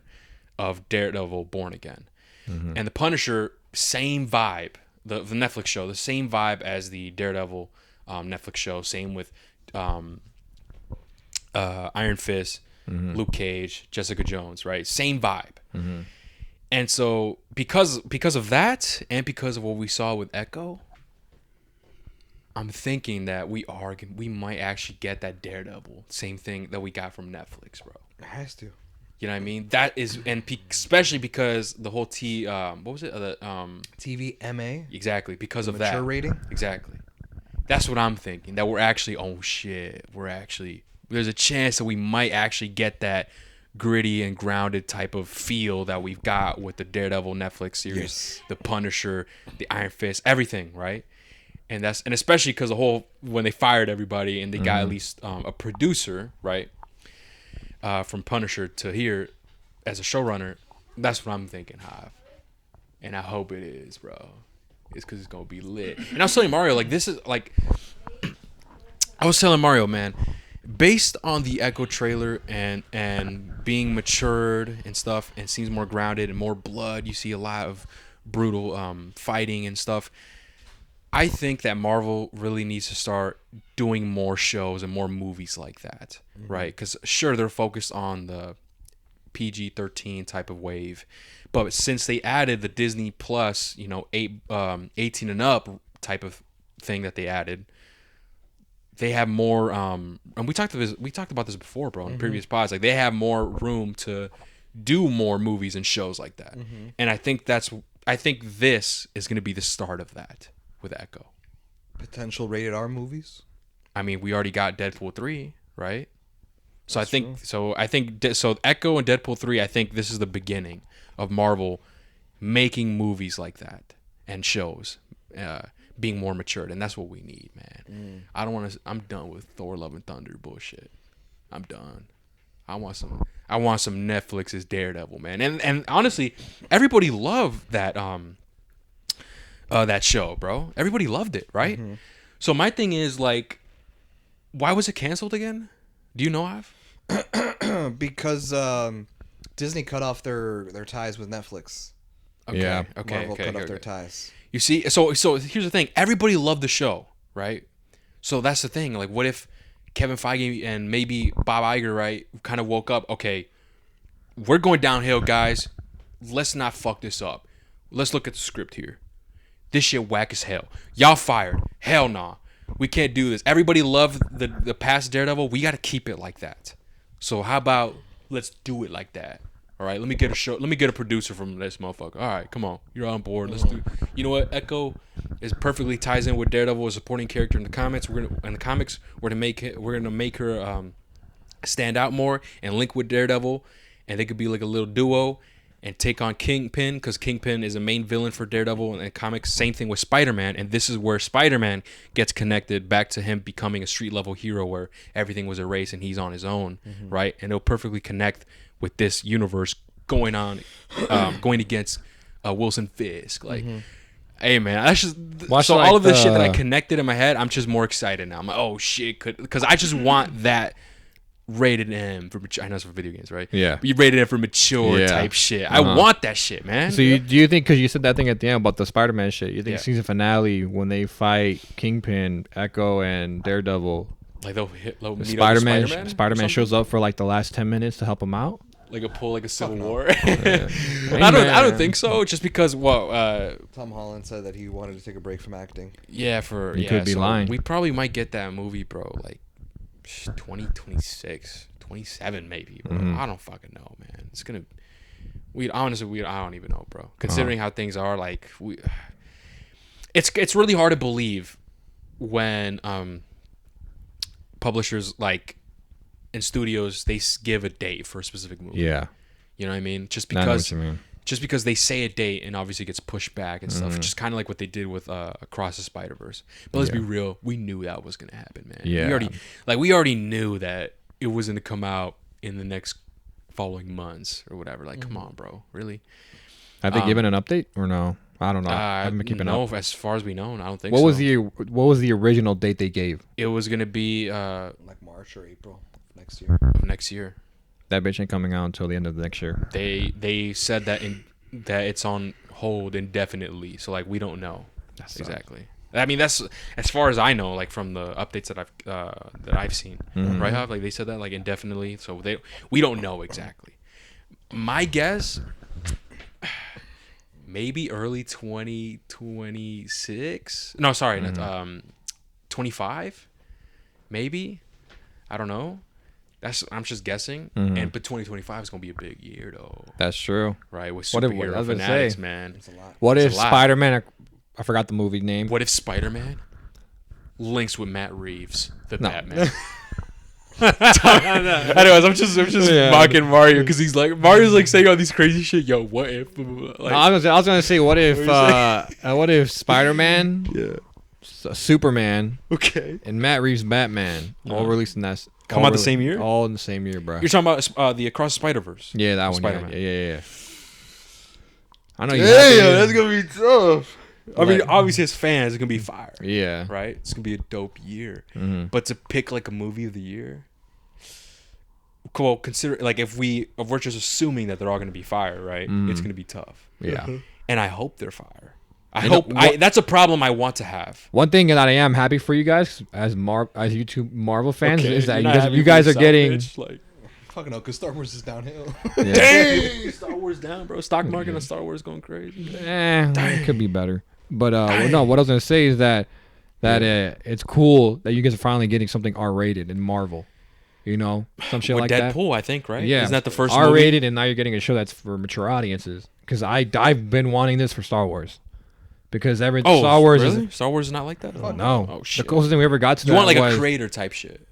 Speaker 1: of Daredevil Born Again. And the Punisher, same vibe, the Netflix show, the same vibe as the Daredevil Netflix show, same with Iron Fist, Luke Cage, Jessica Jones, right? Same vibe. And so because of that and because of what we saw with Echo, I'm thinking that we might actually get that Daredevil, same thing that we got from Netflix, bro.
Speaker 2: It has to.
Speaker 1: You know what I mean? That is, and especially because the whole what was it?
Speaker 2: TVMA.
Speaker 1: Exactly, because of
Speaker 2: mature
Speaker 1: that
Speaker 2: rating.
Speaker 1: Exactly. That's what I'm thinking. That we're actually, oh shit, there's a chance that we might actually get that gritty and grounded type of feel that we've got with the Daredevil Netflix series,
Speaker 2: Yes.
Speaker 1: the Punisher, the Iron Fist, everything, right? And especially because when they fired everybody and they got at least a producer, right, from Punisher to here as a showrunner, that's what I'm thinking, Hive. And I hope it is, bro. It's because it's gonna be lit. And I was telling Mario, like, this is like, I was telling Mario, man, based on the Echo trailer and being matured and stuff, and seems more grounded and more blood. You see a lot of brutal fighting and stuff. I think that Marvel really needs to start doing more shows and more movies like that, right? Because sure, they're focused on the PG-13 type of wave, but since they added the Disney Plus, 18 and up type of thing that they added, they have more. And we talked about this before, bro, in previous pods. Like, they have more room to do more movies and shows like that, and I think this is going to be the start of that with Echo.
Speaker 2: Potential rated R movies.
Speaker 1: I mean, we already got Deadpool 3, right? So
Speaker 2: That's true.
Speaker 1: I think Echo and Deadpool 3, I think this is the beginning of Marvel making movies like that and shows being more matured, and that's what we need, man. I'm done with Thor Love and Thunder bullshit. I'm done. I want some Netflix's Daredevil, man. And honestly, everybody loved that that show, bro. Everybody loved it, right? So my thing is, like, why was it canceled again? Do you know, Av?
Speaker 2: Because Disney cut off their ties with Netflix.
Speaker 1: Okay,
Speaker 3: Yeah.
Speaker 1: okay,
Speaker 2: Marvel
Speaker 1: okay,
Speaker 2: cut
Speaker 1: okay,
Speaker 2: off their
Speaker 1: okay.
Speaker 2: ties.
Speaker 1: You see, so here's the thing. Everybody loved the show, right? So that's the thing. Like, what if Kevin Feige and maybe Bob Iger, right, kind of woke up, okay, we're going downhill, guys. Let's not fuck this up. Let's look at the script here. This shit whack as hell. Y'all fired. Hell nah. We can't do this. Everybody loved the past Daredevil. We got to keep it like that. So how about let's do it like that? All right, let me get a producer from this motherfucker. All right, come on. You're on board. Let's do. You know what? Echo is perfectly ties in with Daredevil, a supporting character in the comics. We're gonna make her stand out more and link with Daredevil, and they could be like a little duo and take on Kingpin, because Kingpin is a main villain for Daredevil in the comics. Same thing with Spider-Man, and this is where Spider-Man gets connected back to him becoming a street-level hero where everything was erased and he's on his own, right? And it'll perfectly connect with this universe going against Wilson Fisk. Like, hey, man, that's just... So all of this shit that I connected in my head, I'm just more excited now. I'm like, oh, shit, because I just want that... rated M for mature. I know it's for video games, right?
Speaker 3: Yeah.
Speaker 1: But you rated M for mature type shit. I want that shit, man.
Speaker 3: So do you think, because you said that thing at the end about the Spider-Man shit, you think season finale when they fight Kingpin, Echo, and Daredevil,
Speaker 1: like they'll meet
Speaker 3: Spider-Man shows up for like the last 10 minutes to help him out?
Speaker 1: Like a Civil War. I don't think so. Just because
Speaker 2: Tom Holland said that he wanted to take a break from acting.
Speaker 1: Yeah,
Speaker 3: he could be lying.
Speaker 1: We probably might get that movie, bro. Like 2026, 27 maybe, bro. I don't fucking know, man. It's gonna. I don't even know, bro. Considering how things are, like it's really hard to believe when publishers like in studios they give a date for a specific movie.
Speaker 3: Yeah,
Speaker 1: you know what I mean. Just
Speaker 3: I know what you mean.
Speaker 1: Just because they say a date and obviously gets pushed back and stuff, just kind of like what they did with Across the Spider-Verse. But let's be real, we knew that was gonna happen, man.
Speaker 3: Yeah,
Speaker 1: we already knew that it was gonna come out in the next following months or whatever. Like, come on, bro, really?
Speaker 3: Have they given an update or no? I don't know. I haven't been keeping up.
Speaker 1: As far as we know, I don't think.
Speaker 3: What was the original date they gave?
Speaker 1: It was gonna be
Speaker 2: like March or April next year.
Speaker 1: Of next year.
Speaker 3: That bitch ain't coming out until the end of the next year.
Speaker 1: They said that it's on hold indefinitely. So like we don't know exactly. I mean that's as far as I know, like from the updates that I've seen, right? How like they said that like indefinitely. So we don't know exactly. My guess, maybe early 2026. No, sorry, 2027. 25, maybe. I don't know. I'm just guessing. But 2025 is gonna be a big year though.
Speaker 3: That's true.
Speaker 1: Right, with superhero fanatics, man.
Speaker 2: It's a lot.
Speaker 3: What if Spider-Man? I forgot the movie name.
Speaker 1: What if Spider-Man links with Matt Reeves, the Batman? Anyways, I'm just mocking Mario because Mario's like saying all these crazy shit. Yo, what if? Like,
Speaker 3: no, I was gonna say, what if Spider-Man, Superman, and Matt Reeves Batman all released in that
Speaker 1: come out the same year?
Speaker 3: All in the same year, bro.
Speaker 1: You're talking about the Across the Spider-Verse?
Speaker 3: Yeah, that one. Spider-Man. Yeah. I know you.
Speaker 2: That's gonna be tough.
Speaker 1: I mean, obviously, as fans, it's gonna be fire.
Speaker 3: Yeah.
Speaker 1: Right. It's gonna be a dope year. But to pick like a movie of the year, well, consider like if we're just assuming that they're all gonna be fire, right? It's gonna be tough.
Speaker 3: Yeah.
Speaker 1: And I hope they're fire. That's a problem I want to have.
Speaker 3: One thing that I am happy for you guys as YouTube Marvel fans is that you guys are getting.
Speaker 2: Fucking no, because Star Wars is downhill.
Speaker 1: Dang, Star Wars down, bro. Stock market on Star Wars going crazy.
Speaker 3: It could be better. But no, what I was gonna say is that it's cool that you guys are finally getting something R-rated in Marvel. You know, some shit like that.
Speaker 1: Deadpool, I think, right?
Speaker 3: Yeah,
Speaker 1: isn't that the first
Speaker 3: R-rated,
Speaker 1: movie?
Speaker 3: and now you're getting a show that's for mature audiences. Because I've been wanting this for Star Wars. Because Star Wars
Speaker 1: really? Star Wars is not like that.
Speaker 3: No.
Speaker 1: Oh shit.
Speaker 3: The closest thing we ever got to
Speaker 1: you want like a creator type shit.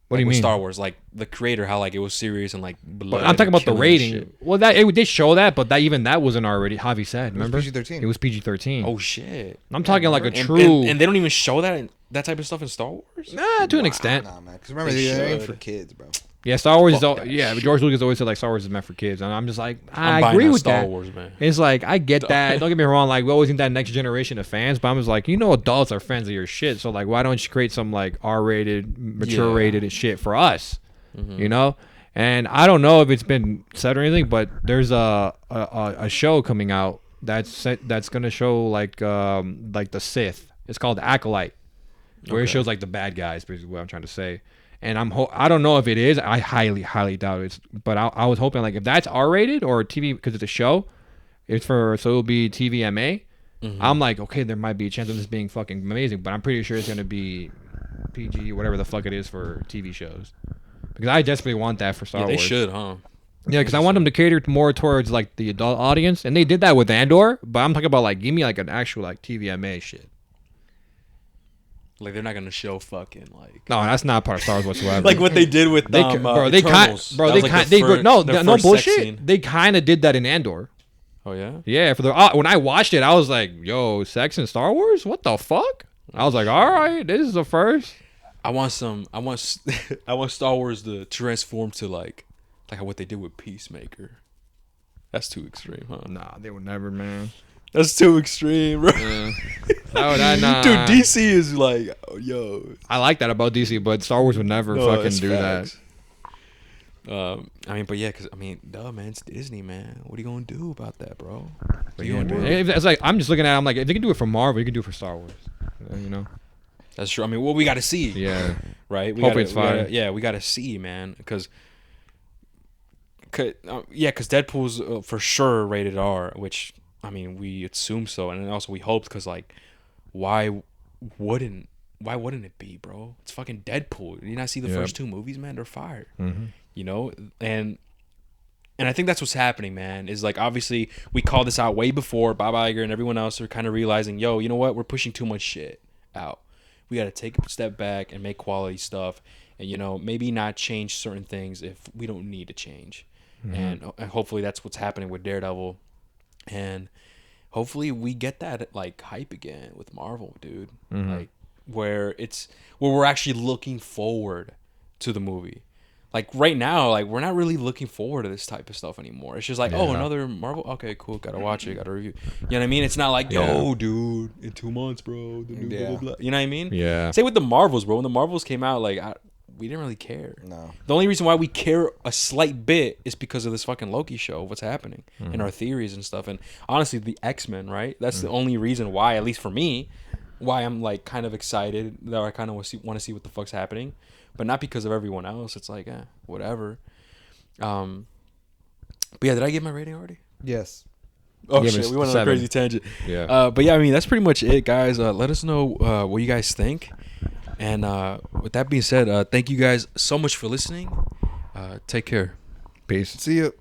Speaker 3: What do you mean?
Speaker 1: Star Wars, like the creator, how like it was serious and like.
Speaker 3: But I'm talking about the rating. Well, it did show that, but even that wasn't already. Javi said, remember?
Speaker 2: It was PG-13.
Speaker 3: It was PG-13.
Speaker 1: Oh shit!
Speaker 3: I'm talking like a true.
Speaker 1: And they don't even show that type of stuff in Star Wars.
Speaker 3: Nah, to an extent.
Speaker 2: Nah, man. Because remember, they're aimed for kids, bro.
Speaker 3: Yeah, Star Wars is. George Lucas always said like Star Wars is meant for kids, and I'm just like, I agree with
Speaker 1: Star
Speaker 3: that.
Speaker 1: Wars, man.
Speaker 3: It's like I get that. Don't get me wrong. Like we always need that next generation of fans, but I'm just like, adults are fans of your shit. So like, why don't you create some like R-rated, mature-rated shit for us? You know. And I don't know if it's been said or anything, but there's a show coming out that's gonna show like the Sith. It's called Acolyte, where it shows like the bad guys. Basically, what I'm trying to say. And I don't know if it is. I highly doubt it. But I was hoping like if that's R-rated or TV because it's a show, so it'll be TVMA. I'm like, okay, there might be a chance of this being fucking amazing, but I'm pretty sure it's gonna be PG, whatever the fuck it is for TV shows. Because I desperately want that for Star Wars.
Speaker 1: They should, huh?
Speaker 3: Yeah, because I want them to cater more towards like the adult audience, and they did that with Andor. But I'm talking about like give me like an actual like TVMA shit.
Speaker 1: Like they're not gonna show fucking like.
Speaker 3: No, that's not part of Star Wars whatsoever.
Speaker 1: Like what they did with
Speaker 3: no bullshit. They kind of did that in Andor.
Speaker 1: Oh yeah.
Speaker 3: Yeah, when I watched it, I was like, "Yo, sex in Star Wars? What the fuck?" I was like, "All right, this is the first."
Speaker 1: I want Star Wars to transform to like what they did with Peacemaker. That's too extreme, huh?
Speaker 3: Nah, they would never, man.
Speaker 1: That's too extreme, bro.
Speaker 3: Yeah.
Speaker 1: Nah. Dude, DC is like, yo.
Speaker 3: I like that about DC, but Star Wars would never fucking do
Speaker 1: facts. That. I mean, but yeah, because I mean, duh, man, it's Disney, man. What are you gonna do about that, bro?
Speaker 3: It's like I'm just looking at it, I'm like, if they can do it for Marvel, you can do it for Star Wars. You know.
Speaker 1: That's true. I mean, we got to see.
Speaker 3: Yeah.
Speaker 1: Right.
Speaker 3: Hopefully it's fine.
Speaker 1: We got to see, man, because Deadpool's for sure rated R, which I mean we assume so, and also we hoped because like, why wouldn't it be, bro? It's fucking Deadpool. You not see the first two movies, man? They're fire. You know, and I think that's what's happening, man. Is like obviously we called this out way before. Bob Iger and everyone else are kind of realizing, yo, you know what? We're pushing too much shit out. We got to take a step back and make quality stuff, and maybe not change certain things if we don't need to change. And hopefully that's what's happening with Daredevil, and hopefully we get that like hype again with Marvel, dude. Like where we're actually looking forward to the movie. Like right now, like we're not really looking forward to this type of stuff anymore. It's just like, oh, another Marvel. Okay, cool. Gotta watch it. Gotta review. You know what I mean? It's not like, yo, dude, in 2 months, bro. The new blah, blah, blah. You know what I mean?
Speaker 3: Yeah.
Speaker 1: Same with the Marvels, bro. When the Marvels came out, like we didn't really care.
Speaker 2: No.
Speaker 1: The only reason why we care a slight bit is because of this fucking Loki show. What's happening and our theories and stuff. And honestly, the X-Men, right? That's the only reason why, at least for me, why I'm like kind of excited. That I kind of want to see what the fuck's happening. But not because of everyone else. It's like, whatever. But yeah, did I give my rating already?
Speaker 2: Yes.
Speaker 1: Oh shit, we went on a crazy tangent.
Speaker 3: Yeah.
Speaker 1: But yeah, I mean that's pretty much it, guys. Let us know what you guys think. And with that being said, thank you guys so much for listening. Take care.
Speaker 3: Peace.
Speaker 2: See you.